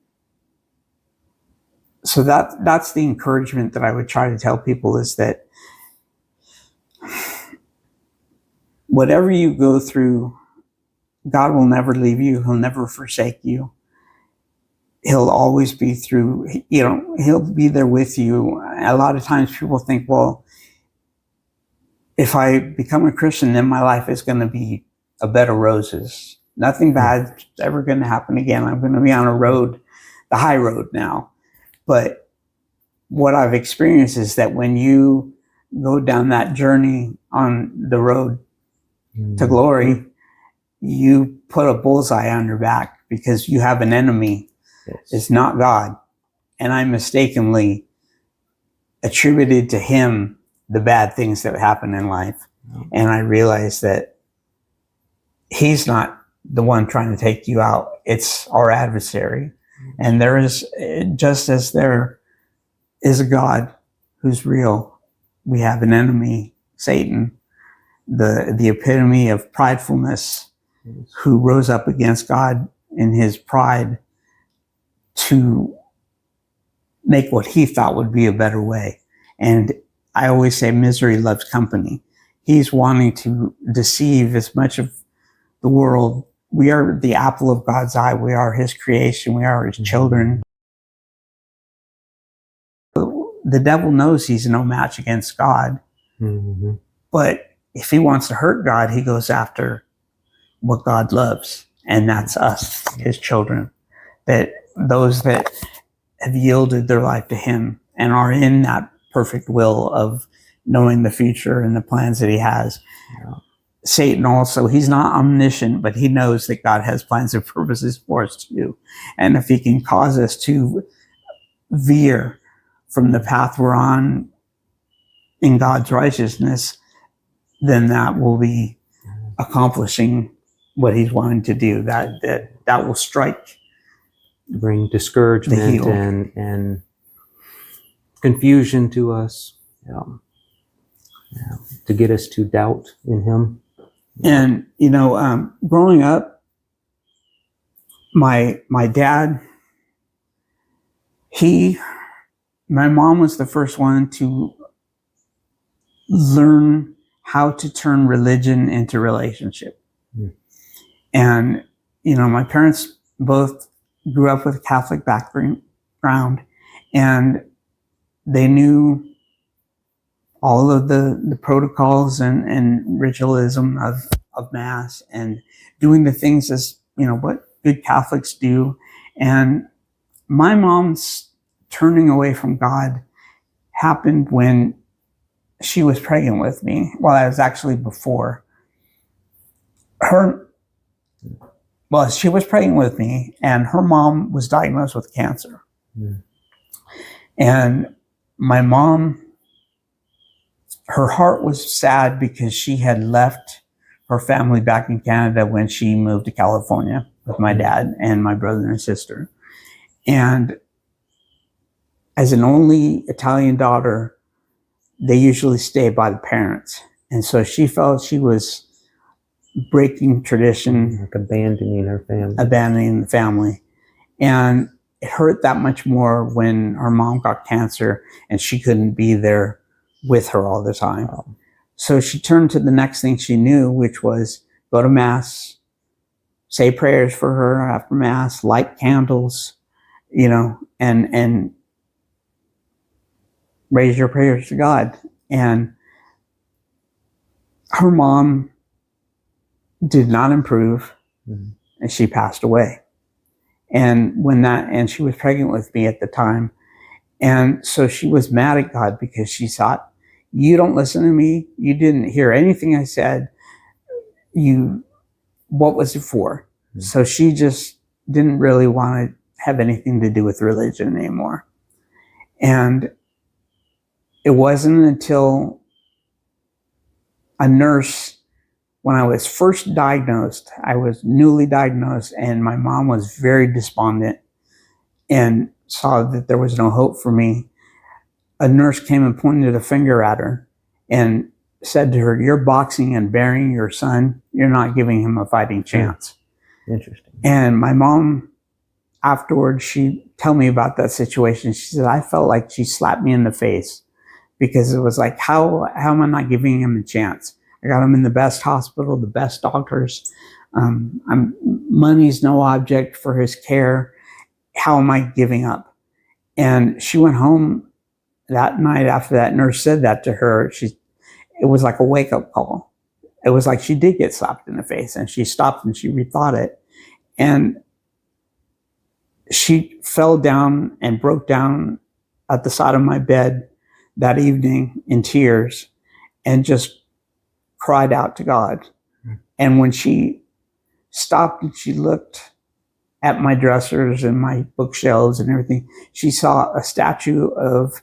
Speaker 2: so that's the encouragement that I would try to tell people, is that whatever you go through, God will never leave you. He'll never forsake you. He'll always be through, you know, he'll be there with you. A lot of times people think, well, if I become a Christian, then my life is going to be a bed of roses. Nothing bad's ever going to happen again. I'm going to be on a road, the high road now. But what I've experienced is that when you go down that journey on the road to glory, you put a bullseye on your back, because you have an enemy.
Speaker 1: Yes.
Speaker 2: It's not God. And I mistakenly attributed to him the bad things that happen in life. And I realized that he's not the one trying to take you out. It's our adversary. And there is, just as there is a God who's real, we have an enemy, Satan, the epitome of pridefulness, who rose up against God in his pride to make what he thought would be a better way. And I always say misery loves company. He's wanting to deceive as much of the world. We are the apple of God's eye. We are his creation. We are his children. The devil knows he's no match against God.
Speaker 1: Mm-hmm.
Speaker 2: But if he wants to hurt God, he goes after what God loves. And that's us, his children. That those that have yielded their life to him and are in that perfect will of knowing the future and the plans that he has.
Speaker 1: Yeah.
Speaker 2: Satan also, he's not omniscient, but he knows that God has plans and purposes for us too. And if he can cause us to veer from the path we're on in God's righteousness, then that will be accomplishing what he's wanting to do. That will strike,
Speaker 1: bring discouragement and confusion to us. Yeah. to get us to doubt in him.
Speaker 2: And, growing up, my dad, my mom was the first one to learn how to turn religion into relationship. Mm. And, my parents both grew up with a Catholic background, and they knew all of the protocols and ritualism of Mass, and doing the things as, what good Catholics do. And my mom's turning away from God happened when she was pregnant with me. Well, I was actually before her. Well, she was pregnant with me, and her mom was diagnosed with cancer. Mm. And my mom, her heart was sad because she had left her family back in Canada when she moved to California with my dad and my brother and sister. And as an only Italian daughter, they usually stay by the parents. And so she felt she was breaking tradition.
Speaker 1: Like abandoning
Speaker 2: the family. And it hurt that much more when her mom got cancer and she couldn't be there with her all the time. Wow. So she turned to the next thing she knew, which was go to Mass, say prayers for her after Mass, light candles, and raise your prayers to God. And her mom did not improve, and she passed away. And she was pregnant with me at the time. And so she was mad at God because she thought, you don't listen to me. You didn't hear anything I said. What was it for? Mm-hmm. So she just didn't really want to have anything to do with religion anymore. And it wasn't until a nurse, when I was first diagnosed, I was newly diagnosed, and my mom was very despondent and saw that there was no hope for me. A nurse came and pointed a finger at her and said to her, "You're boxing and burying your son. You're not giving him a fighting chance."
Speaker 1: Interesting.
Speaker 2: And my mom, afterwards, she told me about that situation. She said, I felt like she slapped me in the face because it was like, how am I not giving him a chance? I got him in the best hospital, the best doctors. Money's no object for his care. How am I giving up? And she went home that night after that nurse said that to her. It was like a wake-up call. It was like she did get slapped in the face, and she stopped and she rethought it. And she fell down and broke down at the side of my bed that evening in tears and just cried out to God. And when she stopped and she looked at my dressers and my bookshelves and everything, she saw a statue of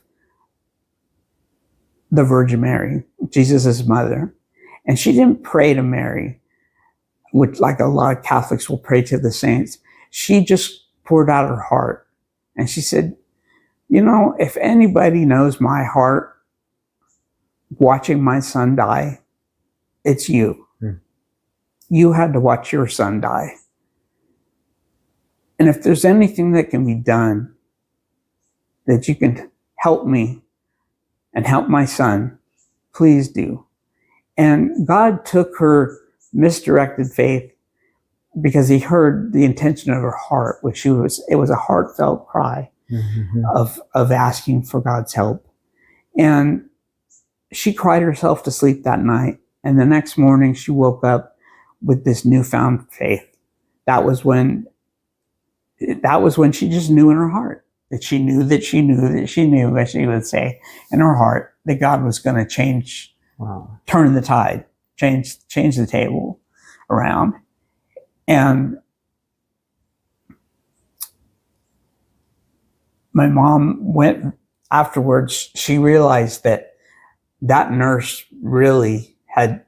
Speaker 2: the Virgin Mary, Jesus' mother. And she didn't pray to Mary, which like a lot of Catholics will pray to the saints. She just poured out her heart. And she said, if anybody knows my heart watching my son die, it's you. You had to watch your son die. And if there's anything that can be done that you can help me and help my son, please do. And God took her misdirected faith because he heard the intention of her heart, it was a heartfelt cry of asking for God's help. And she cried herself to sleep that night. And the next morning she woke up with this newfound faith. That was when she just knew in her heart that she knew that she knew that she knew, as she would say in her heart, that God was going to change, turn the tide, change the table around. And my mom went afterwards. She realized that nurse really had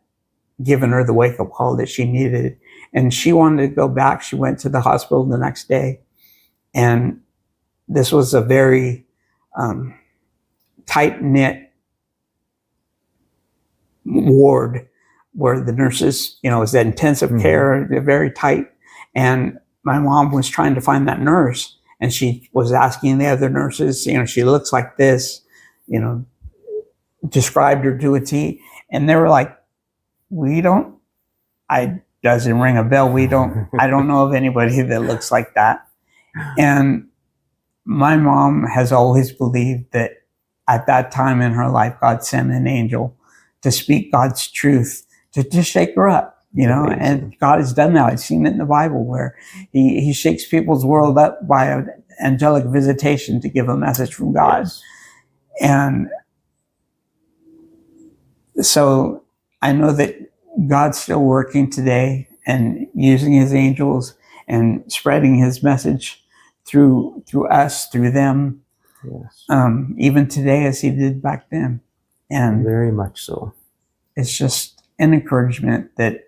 Speaker 2: given her the wake-up call that she needed. And she wanted to go back. She went to the hospital the next day. And this was a very tight-knit ward where the nurses, you know, it was intensive care, they're very tight. And my mom was trying to find that nurse, and she was asking the other nurses, you know, she looks like this, you know, described her to a T. And they were like, doesn't ring a bell. I don't know of anybody that looks like that. And my mom has always believed that at that time in her life, God sent an angel to speak God's truth, to just shake her up, you know. Amazing. And God has done that. I've seen it in the Bible where he shakes people's world up by an angelic visitation to give a message from God. Yes. And so I know that God's still working today and using his angels and spreading his message through us, through them. Yes. Even today as he did back then. And
Speaker 1: very much so.
Speaker 2: It's just an encouragement that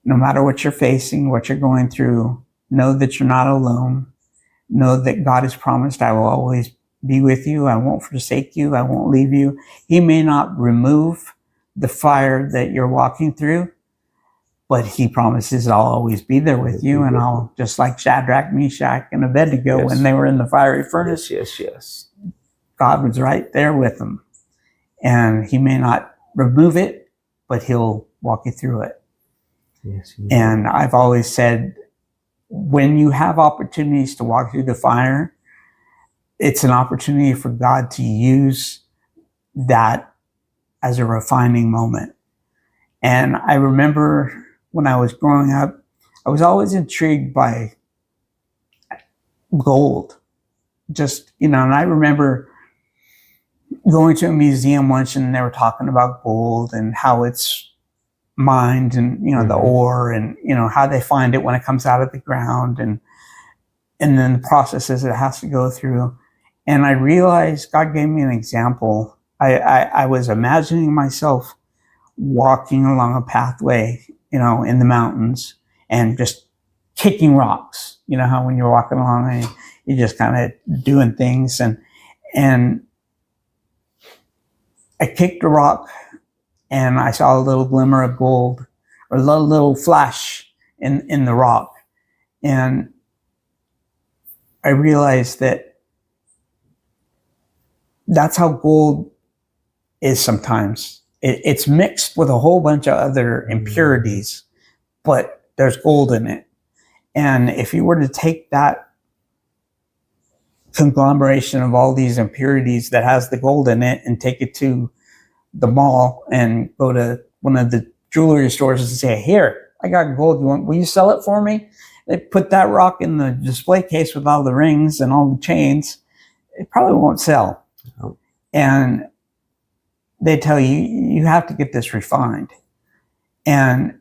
Speaker 2: no matter what you're facing, what you're going through, know that you're not alone. Know that God has promised, I will always be with you. I won't forsake you. I won't leave you. He may not remove the fire that you're walking through, but he promises I'll always be there with you. And I'll, just like Shadrach, Meshach, and Abednego, yes, when they were in the fiery furnace,
Speaker 1: yes,
Speaker 2: God was right there with them. And he may not remove it, but he'll walk you through it.
Speaker 1: Yes,
Speaker 2: and I've always said, when you have opportunities to walk through the fire, it's an opportunity for God to use that as a refining moment. And I remember when I was growing up, I was always intrigued by gold. Just, you know, and I remember going to a museum once and they were talking about gold and how it's mined and, you know, the ore and, you know, how they find it when it comes out of the ground and then the processes it has to go through. And I realized God gave me an example. I was imagining myself walking along a pathway, you know, in the mountains and just kicking rocks. You know how when you're walking along and you're just kind of doing things. And I kicked a rock and I saw a little glimmer of gold or a little flash in the rock. And I realized that that's how gold is sometimes. It's mixed with a whole bunch of other impurities, but there's gold in it. And if you were to take that conglomeration of all these impurities that has the gold in it and take it to the mall and go to one of the jewelry stores and say, here, I got gold. Will you sell it for me? They put that rock in the display case with all the rings and all the chains. It probably won't sell. Oh. And they tell you, you have to get this refined. And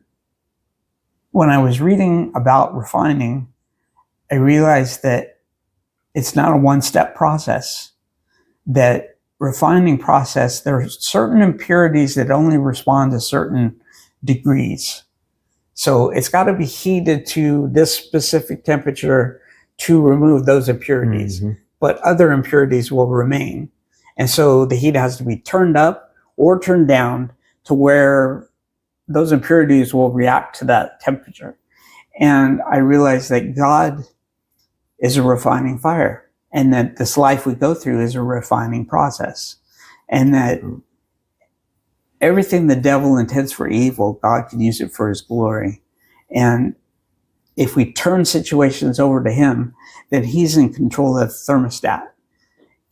Speaker 2: when I was reading about refining, I realized that it's not a one-step process. That refining process, there are certain impurities that only respond to certain degrees. So it's got to be heated to this specific temperature to remove those impurities, but other impurities will remain. And so the heat has to be turned up or turned down to where those impurities will react to that temperature. And I realized that God is a refining fire, and that this life we go through is a refining process, and that everything the devil intends for evil, God can use it for his glory. And if we turn situations over to him, then he's in control of the thermostat,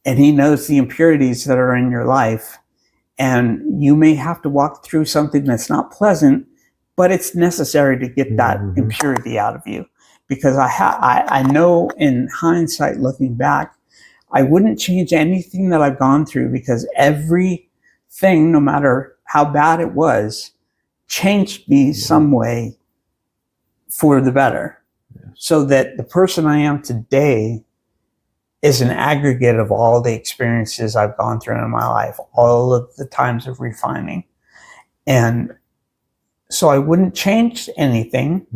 Speaker 2: and he knows the impurities that are in your life. And you may have to walk through something that's not pleasant, but it's necessary to get that impurity out of you. Because I know in hindsight, looking back, I wouldn't change anything that I've gone through, because everything, no matter how bad it was, changed me some way for the better. So that the person I am today is an aggregate of all the experiences I've gone through in my life, all of the times of refining. And so I wouldn't change anything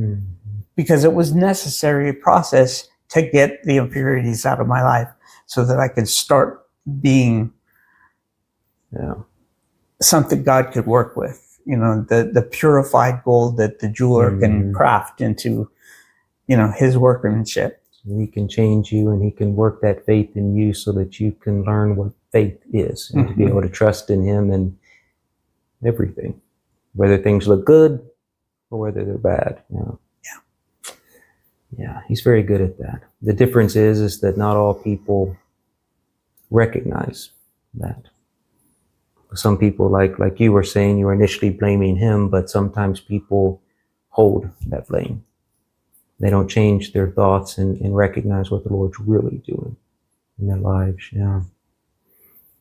Speaker 2: because it was necessary process to get the impurities out of my life so that I could start being something God could work with, the purified gold that the jeweler can craft into, his workmanship.
Speaker 1: He can change you, and he can work that faith in you so that you can learn what faith is, and to be able to trust in him and everything, whether things look good or whether they're bad. Yeah, he's very good at that. The difference is that not all people recognize that. Some people, like you were saying, you were initially blaming him, but sometimes people hold that blame. They don't change their thoughts and recognize what the Lord's really doing in their lives. Yeah.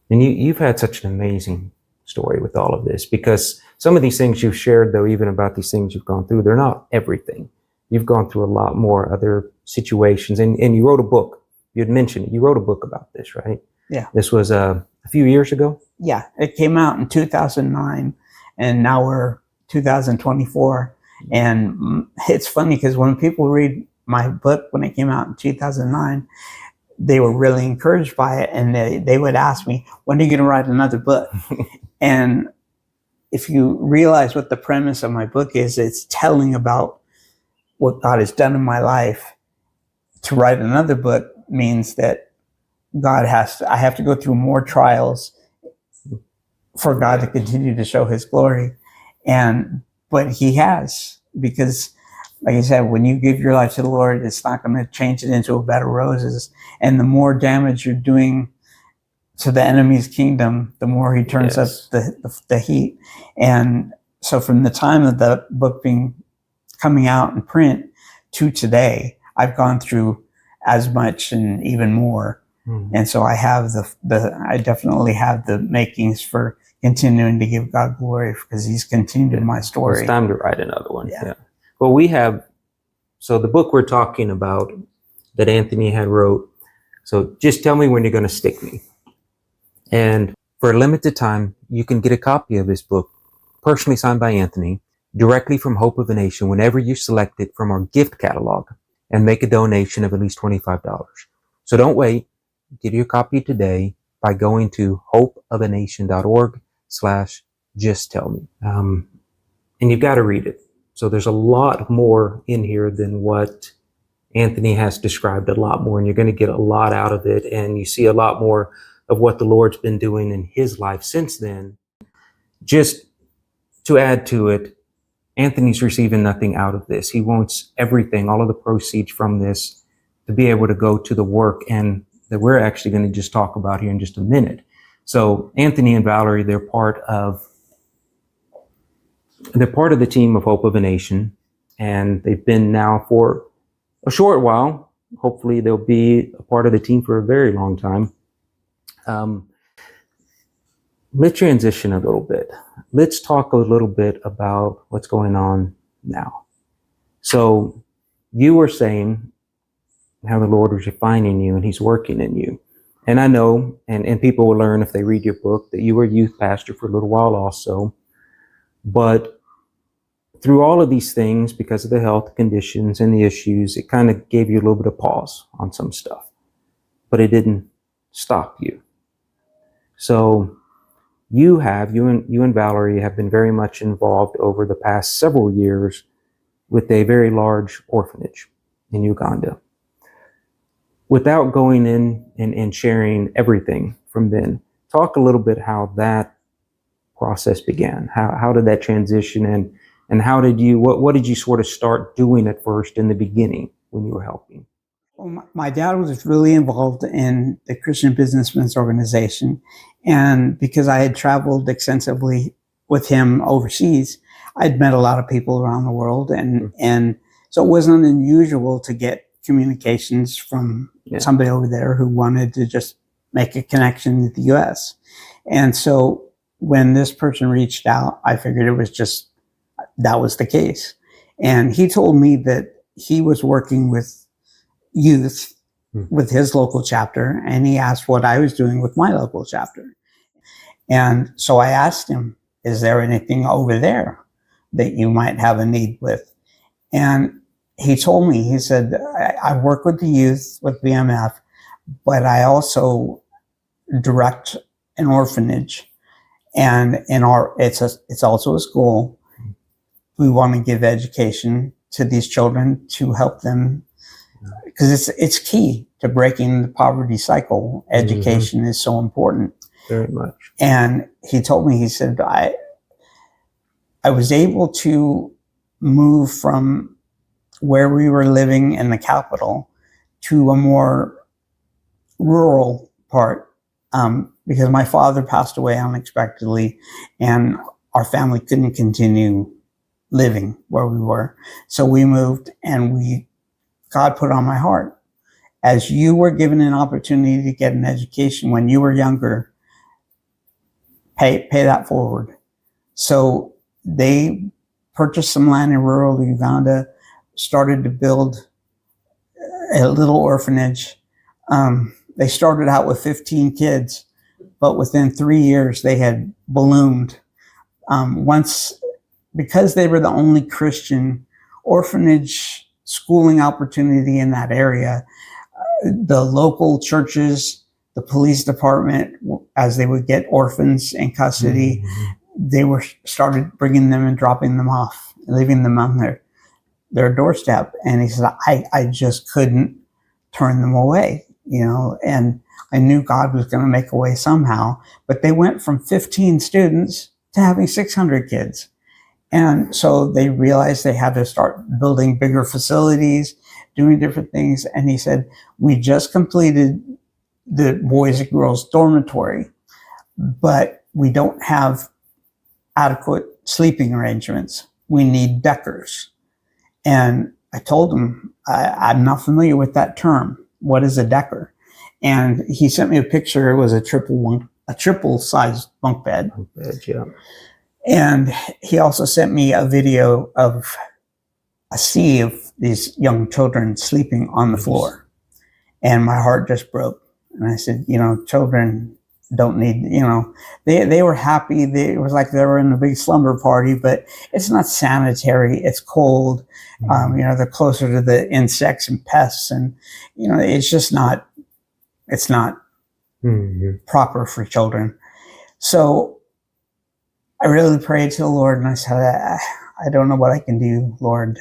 Speaker 1: And you've had such an amazing story with all of this, because some of these things you've shared, though, even about these things you've gone through, they're not everything. You've gone through a lot more other situations, and you wrote a book. You'd mentioned it. You wrote a book about this, right?
Speaker 2: Yeah.
Speaker 1: This was a few years ago?
Speaker 2: Yeah, it came out in 2009, and now we're 2024. And it's funny because when people read my book, when it came out in 2009, they were really encouraged by it, and they would ask me, when are you going to write another book? And if you realize what the premise of my book is, it's telling about what God has done in my life. To write another book means that I have to go through more trials for God to continue to show his glory. But he has, because like I said, when you give your life to the Lord, it's not going to change it into a bed of roses. And the more damage you're doing to the enemy's kingdom, the more he turns up the heat. And so from the time of the book coming out in print to today, I've gone through as much and even more. And so I have I definitely have the makings for continuing to give God glory, because he's continued my story.
Speaker 1: It's time to write another one. Yeah. Well, so the book we're talking about that Anthony had wrote. So just tell me when you're going to stick me. And for a limited time, you can get a copy of this book, personally signed by Anthony, directly from Hope of a Nation, whenever you select it from our gift catalog and make a donation of at least $25. So don't wait. Get your copy today by going to hopeofanation.org/justtellme. And you've got to read it. So there's a lot more in here than what Anthony has described, a lot more, and you're going to get a lot out of it. And you see a lot more of what the Lord's been doing in his life since then. Just to add to it, Anthony's receiving nothing out of this. He wants everything, all of the proceeds from this, to be able to go to the work and that we're actually going to just talk about here in just a minute. So Anthony and Valerie, they're part of the team of Hope of a Nation, and they've been now for a short while. Hopefully they'll be a part of the team for a very long time. Let's transition a little bit. Let's talk a little bit about what's going on now. So you were saying how the Lord was refining you and he's working in you. And I know, and people will learn if they read your book, that you were a youth pastor for a little while also. But through all of these things, because of the health conditions and the issues, it kind of gave you a little bit of pause on some stuff. But it didn't stop you. So you and Valerie have been very much involved over the past several years with a very large orphanage in Uganda. Without going in and sharing everything from then, talk a little bit how that process began. How did that transition, and how did you, what did you sort of start doing at first in the beginning when you were helping?
Speaker 2: Well, my dad was really involved in the Christian Businessmen's Organization. And because I had traveled extensively with him overseas, I'd met a lot of people around the world. And so it wasn't unusual to get communications from somebody over there who wanted to just make a connection with the US. And so when this person reached out, I figured it was just, that was the case. And he told me that he was working with youth with his local chapter, and he asked what I was doing with my local chapter. And so I asked him, is there anything over there that you might have a need with? And he told me, he said, I work with the youth with BMF, but I also direct an orphanage. And it's also a school. We want to give education to these children to help them, because it's key to breaking the poverty cycle. Education is so important.
Speaker 1: Very much.
Speaker 2: And he told me, he said, I was able to move from where we were living in the capital to a more rural part, because my father passed away unexpectedly and our family couldn't continue living where we were. So we moved, and God put on my heart, as you were given an opportunity to get an education when you were younger, pay that forward. So they purchased some land in rural Uganda, started to build a little orphanage. They started out with 15 kids, but within 3 years they had ballooned. Because they were the only Christian orphanage schooling opportunity in that area, the local churches, the police department, as they would get orphans in custody, they started bringing them and dropping them off, leaving them on their doorstep. And he said, I just couldn't turn them away, and I knew God was going to make a way somehow. But they went from 15 students to having 600 kids. And so they realized they had to start building bigger facilities, doing different things. And he said, we just completed the boys and girls dormitory, but we don't have adequate sleeping arrangements. We need deckers. And I told him, I'm not familiar with that term. What is a decker? And he sent me a picture. It was a triple sized bunk bed.
Speaker 1: Yeah.
Speaker 2: And he also sent me a video of a sea of these young children sleeping on the floor. And my heart just broke. And I said, children don't need, they were happy. It was like they were in a big slumber party, but it's not sanitary. It's cold. They're closer to the insects and pests. And, it's just not, it's not proper for children. So I really prayed to the Lord, and I said, I don't know what I can do, Lord.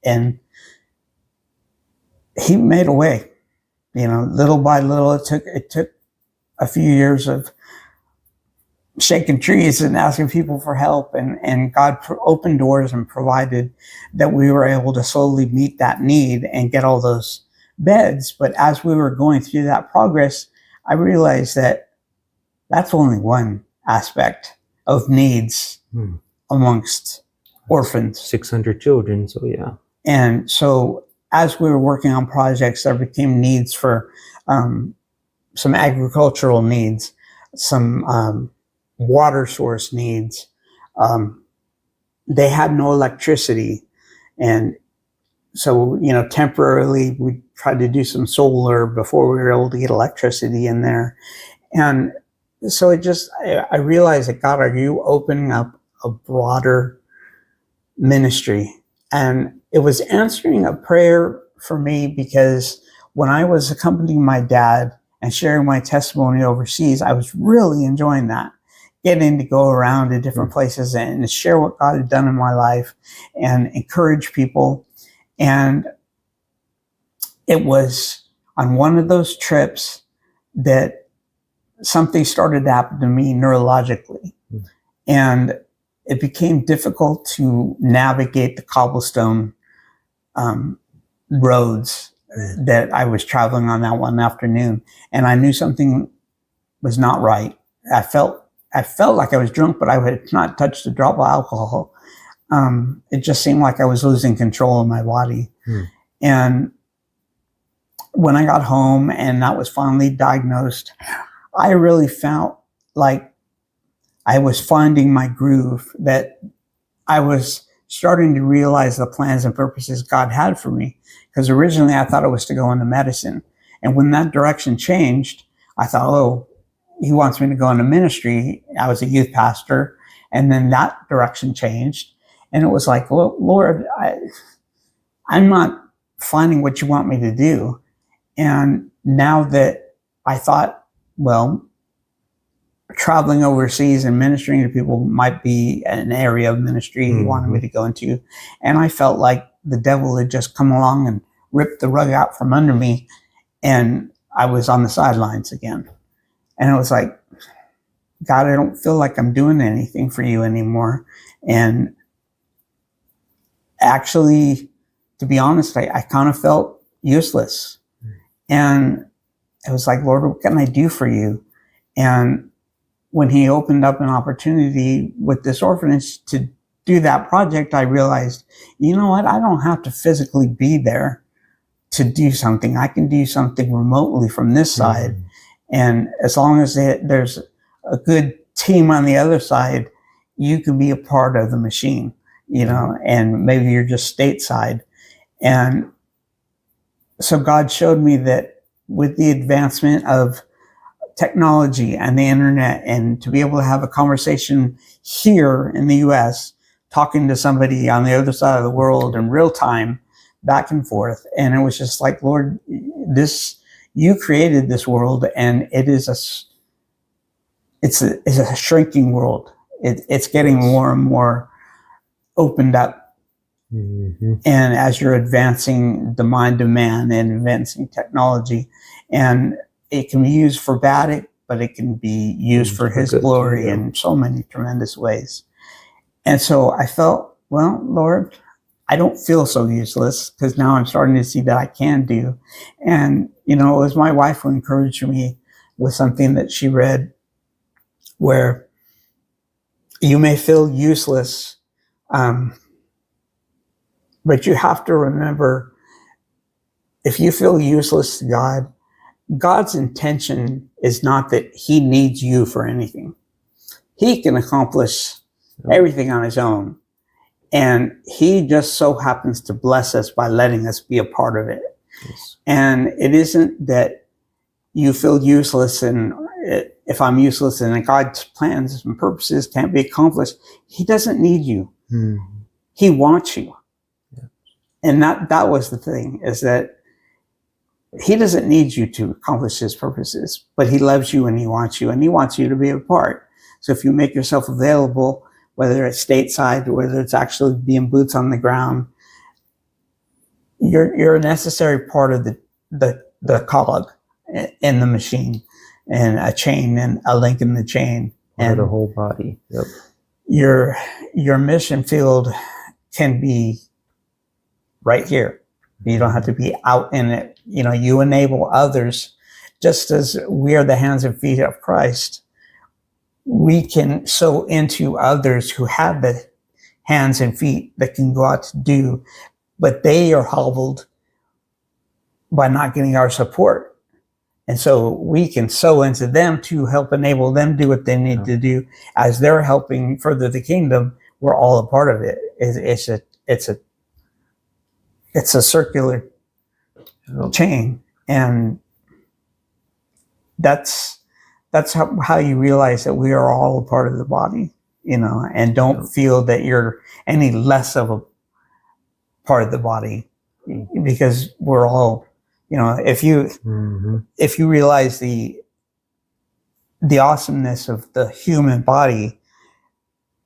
Speaker 2: And he made a way, little by little. It took a few years of shaking trees and asking people for help, and God opened doors and provided that we were able to slowly meet that need and get all those beds. But as we were going through that progress, I realized that that's only one aspect of needs amongst orphans.
Speaker 1: 600 children, so yeah.
Speaker 2: And so as we were working on projects, there became needs for some agricultural needs, some water source needs. They had no electricity. And so, temporarily we tried to do some solar before we were able to get electricity in there. And so I realized that, God, are you opening up a broader ministry? And it was answering a prayer for me, because when I was accompanying my dad and sharing my testimony overseas, I was really enjoying that, getting to go around to different places and share what God had done in my life and encourage people. And it was on one of those trips that something started to happen to me neurologically. And it became difficult to navigate the cobblestone roads that I was traveling on that one afternoon. And I knew something was not right. I felt like I was drunk, but I had not touched a drop of alcohol. It just seemed like I was losing control of my body. And when I got home and that was finally diagnosed, I really felt like I was finding my groove, that I was starting to realize the plans and purposes God had for me. Because originally I thought it was to go into medicine. And when that direction changed, I thought, oh, he wants me to go into ministry. I was a youth pastor. And then that direction changed. And it was like, well, Lord, I'm not finding what you want me to do. And now that I thought, well, traveling overseas and ministering to people might be an area of ministry he wanted me to go into. And I felt like the devil had just come along and ripped the rug out from under me, and I was on the sidelines again. And it was like, God, I don't feel like I'm doing anything for you anymore. And actually, to be honest, I kind of felt useless. And it was like, Lord, what can I do for you? And when he opened up an opportunity with this orphanage to do that project, I realized, you know what? I don't have to physically be there to do something. I can do something remotely from this side. And as long as there's a good team on the other side, you can be a part of the machine, you know, and maybe you're just stateside. And so God showed me that with the advancement of technology and the internet, and to be able to have a conversation here in the US, talking to somebody on the other side of the world in real time, back and forth. And it was just like, Lord, you created this world, and it's a shrinking world. It's getting more and more opened up. And as you're advancing the mind of man and advancing technology, and it can be used for bad, but it can be used for his glory in so many tremendous ways. And so I felt, well, Lord, I don't feel so useless, because now I'm starting to see that I can do. And, you know, it was my wife who encouraged me with something that she read, where you may feel useless, but you have to remember, if you feel useless to God, God's intention is not that he needs you for anything. He can accomplish everything on his own. And he just so happens to bless us by letting us be a part of it. Yes. And it isn't that you feel useless, and if I'm useless and God's plans and purposes can't be accomplished, he doesn't need you. He wants you. Yeah. And that was the thing, is that he doesn't need you to accomplish his purposes, but he loves you and he wants you to be a part. So if you make yourself available, whether it's stateside or whether it's actually being boots on the ground, you're a necessary part of the cog in the machine, and a chain and a link in the chain. And
Speaker 1: the whole body. Yep.
Speaker 2: Your mission field can be right here. You don't have to be out in it. You know, you enable others, just as we are the hands and feet of Christ. We can sow into others who have the hands and feet that can go out to do, but they are hobbled by not getting our support. And so we can sow into them to help enable them do what they need to do. As they're helping further the kingdom, we're all a part of it. It's a circular chain. And that's how you realize that we are all a part of the body, you know, and don't feel that you're any less of a part of the body, because we're all, you know, if you realize the awesomeness of the human body,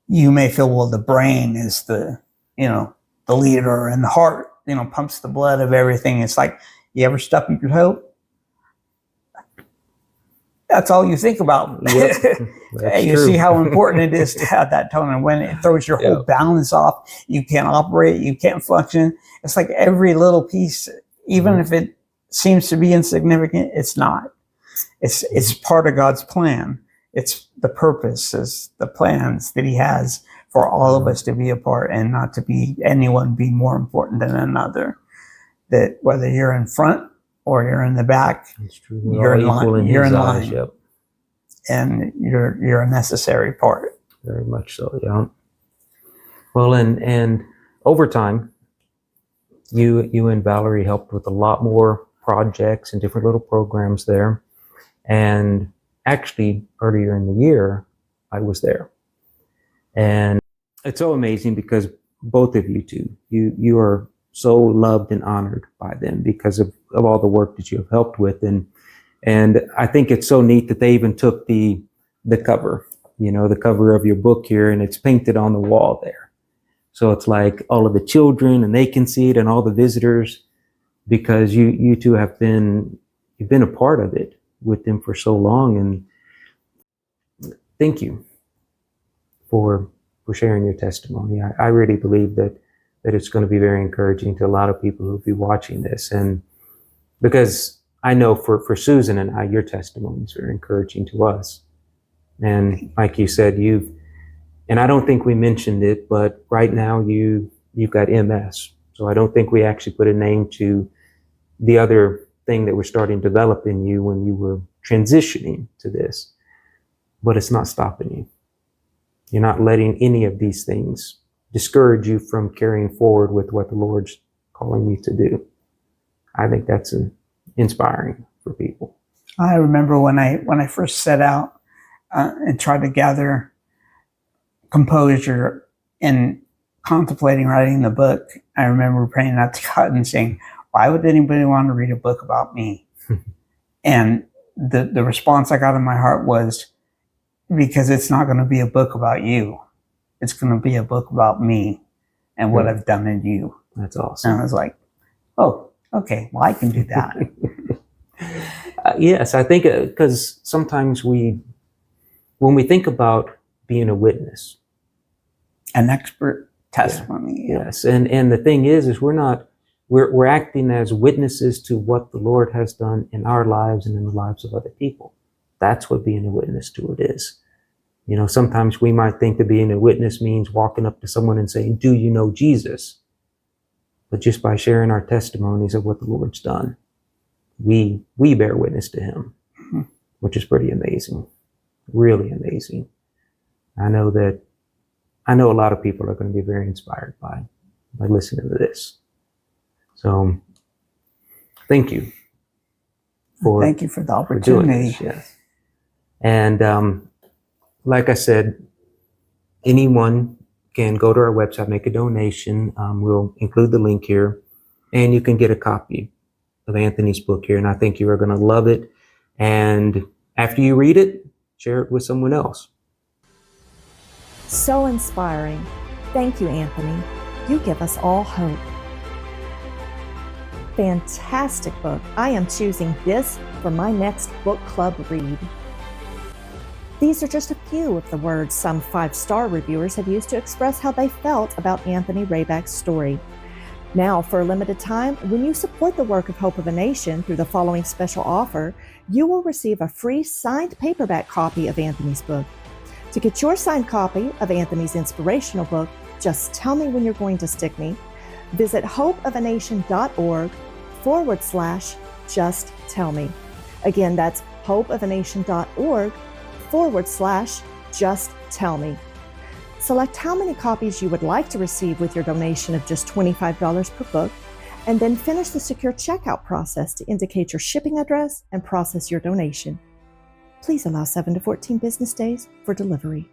Speaker 2: you may feel, well, the brain is the leader, and the heart, you know, pumps the blood of everything. It's like, you ever stub your toe? That's all you think about. Yep. You see how important it is to have that tone. And when it throws your whole balance off, you can't operate, you can't function. It's like every little piece, even if it seems to be insignificant, it's not. It's part of God's plan. It's the purposes, the plans that he has for all of us to be a part, and not to be anyone be more important than another. That whether you're in front or you're in the back, you're in line. You're in line. Yep. And you're a necessary part.
Speaker 1: Very much so, yeah. Well, and over time, you and Valerie helped with a lot more projects and different little programs there. And actually, earlier in the year, I was there. And it's so amazing, because both of you two, you are so loved and honored by them because of all the work that you have helped with. And I think it's so neat that they even took the the cover, the cover of your book here, and it's painted on the wall there. So it's like all of the children, and they can see it, and all the visitors, because you two you've been a part of it with them for so long. And thank you for sharing your testimony. I really believe that it's going to be very encouraging to a lot of people who'll be watching this. And because I know for Susan and I, your testimony is very encouraging to us. And like you said, and I don't think we mentioned it, but right now you've got MS. So I don't think we actually put a name to the other thing that we're starting to develop in you when you were transitioning to this. But it's not stopping you. You're not letting any of these things discourage you from carrying forward with what the Lord's calling you to do. I think that's inspiring for people.
Speaker 2: I remember when I first set out and tried to gather composure and contemplating writing the book, I remember praying out to God and saying, why would anybody want to read a book about me? And the response I got in my heart was, because it's not going to be a book about you. It's going to be a book about me and what I've done in you.
Speaker 1: That's awesome.
Speaker 2: And I was like, oh, okay, well, I can do that.
Speaker 1: Yes, I think because sometimes when we think about being a witness,
Speaker 2: an expert testimony.
Speaker 1: Yeah. Yes, and the thing is we're acting as witnesses to what the Lord has done in our lives and in the lives of other people. That's what being a witness to it is. Sometimes we might think that being a witness means walking up to someone and saying, do you know Jesus? But just by sharing our testimonies of what the Lord's done, we bear witness to him, which is pretty amazing, really amazing. I know a lot of people are going to be very inspired by listening to this. So thank you for
Speaker 2: the opportunity.
Speaker 1: Yes. And like I said, anyone can go to our website, make a donation. We'll include the link here, and you can get a copy of Anthony's book here. And I think you are going to love it. And after you read it, share it with someone else.
Speaker 3: So inspiring. Thank you, Anthony. You give us all hope. Fantastic book. I am choosing this for my next book club read. These are just a few of the words some 5-star reviewers have used to express how they felt about Anthony Rabak's story. Now, for a limited time, when you support the work of Hope of a Nation through the following special offer, you will receive a free signed paperback copy of Anthony's book. To get your signed copy of Anthony's inspirational book, Just Tell Me When You're Going to Stick Me, visit hopeofanation.org/Just Tell Me. Again, that's hopeofanation.org/Just Tell Me. Select how many copies you would like to receive with your donation of just $25 per book, and then finish the secure checkout process to indicate your shipping address and process your donation. Please allow 7 to 14 business days for delivery.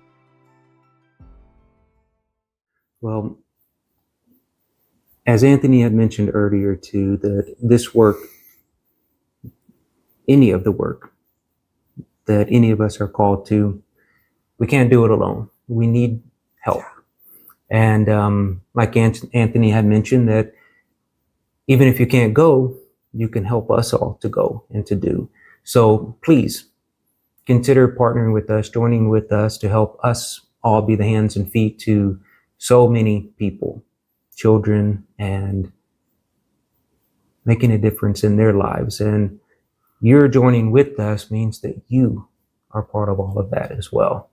Speaker 1: Well, as Anthony had mentioned earlier too, that this work, any of the work that any of us are called to, we can't do it alone. We need help. And like Anthony had mentioned, that even if you can't go, you can help us all to go and to do. So please consider partnering with us, joining with us to help us all be the hands and feet to so many people, children, and making a difference in their lives. And your joining with us means that you are part of all of that as well.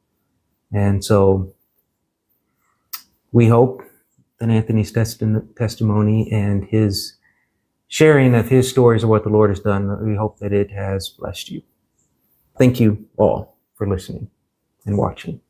Speaker 1: And so we hope that Anthony's testimony and his sharing of his stories of what the Lord has done, we hope that it has blessed you. Thank you all for listening and watching.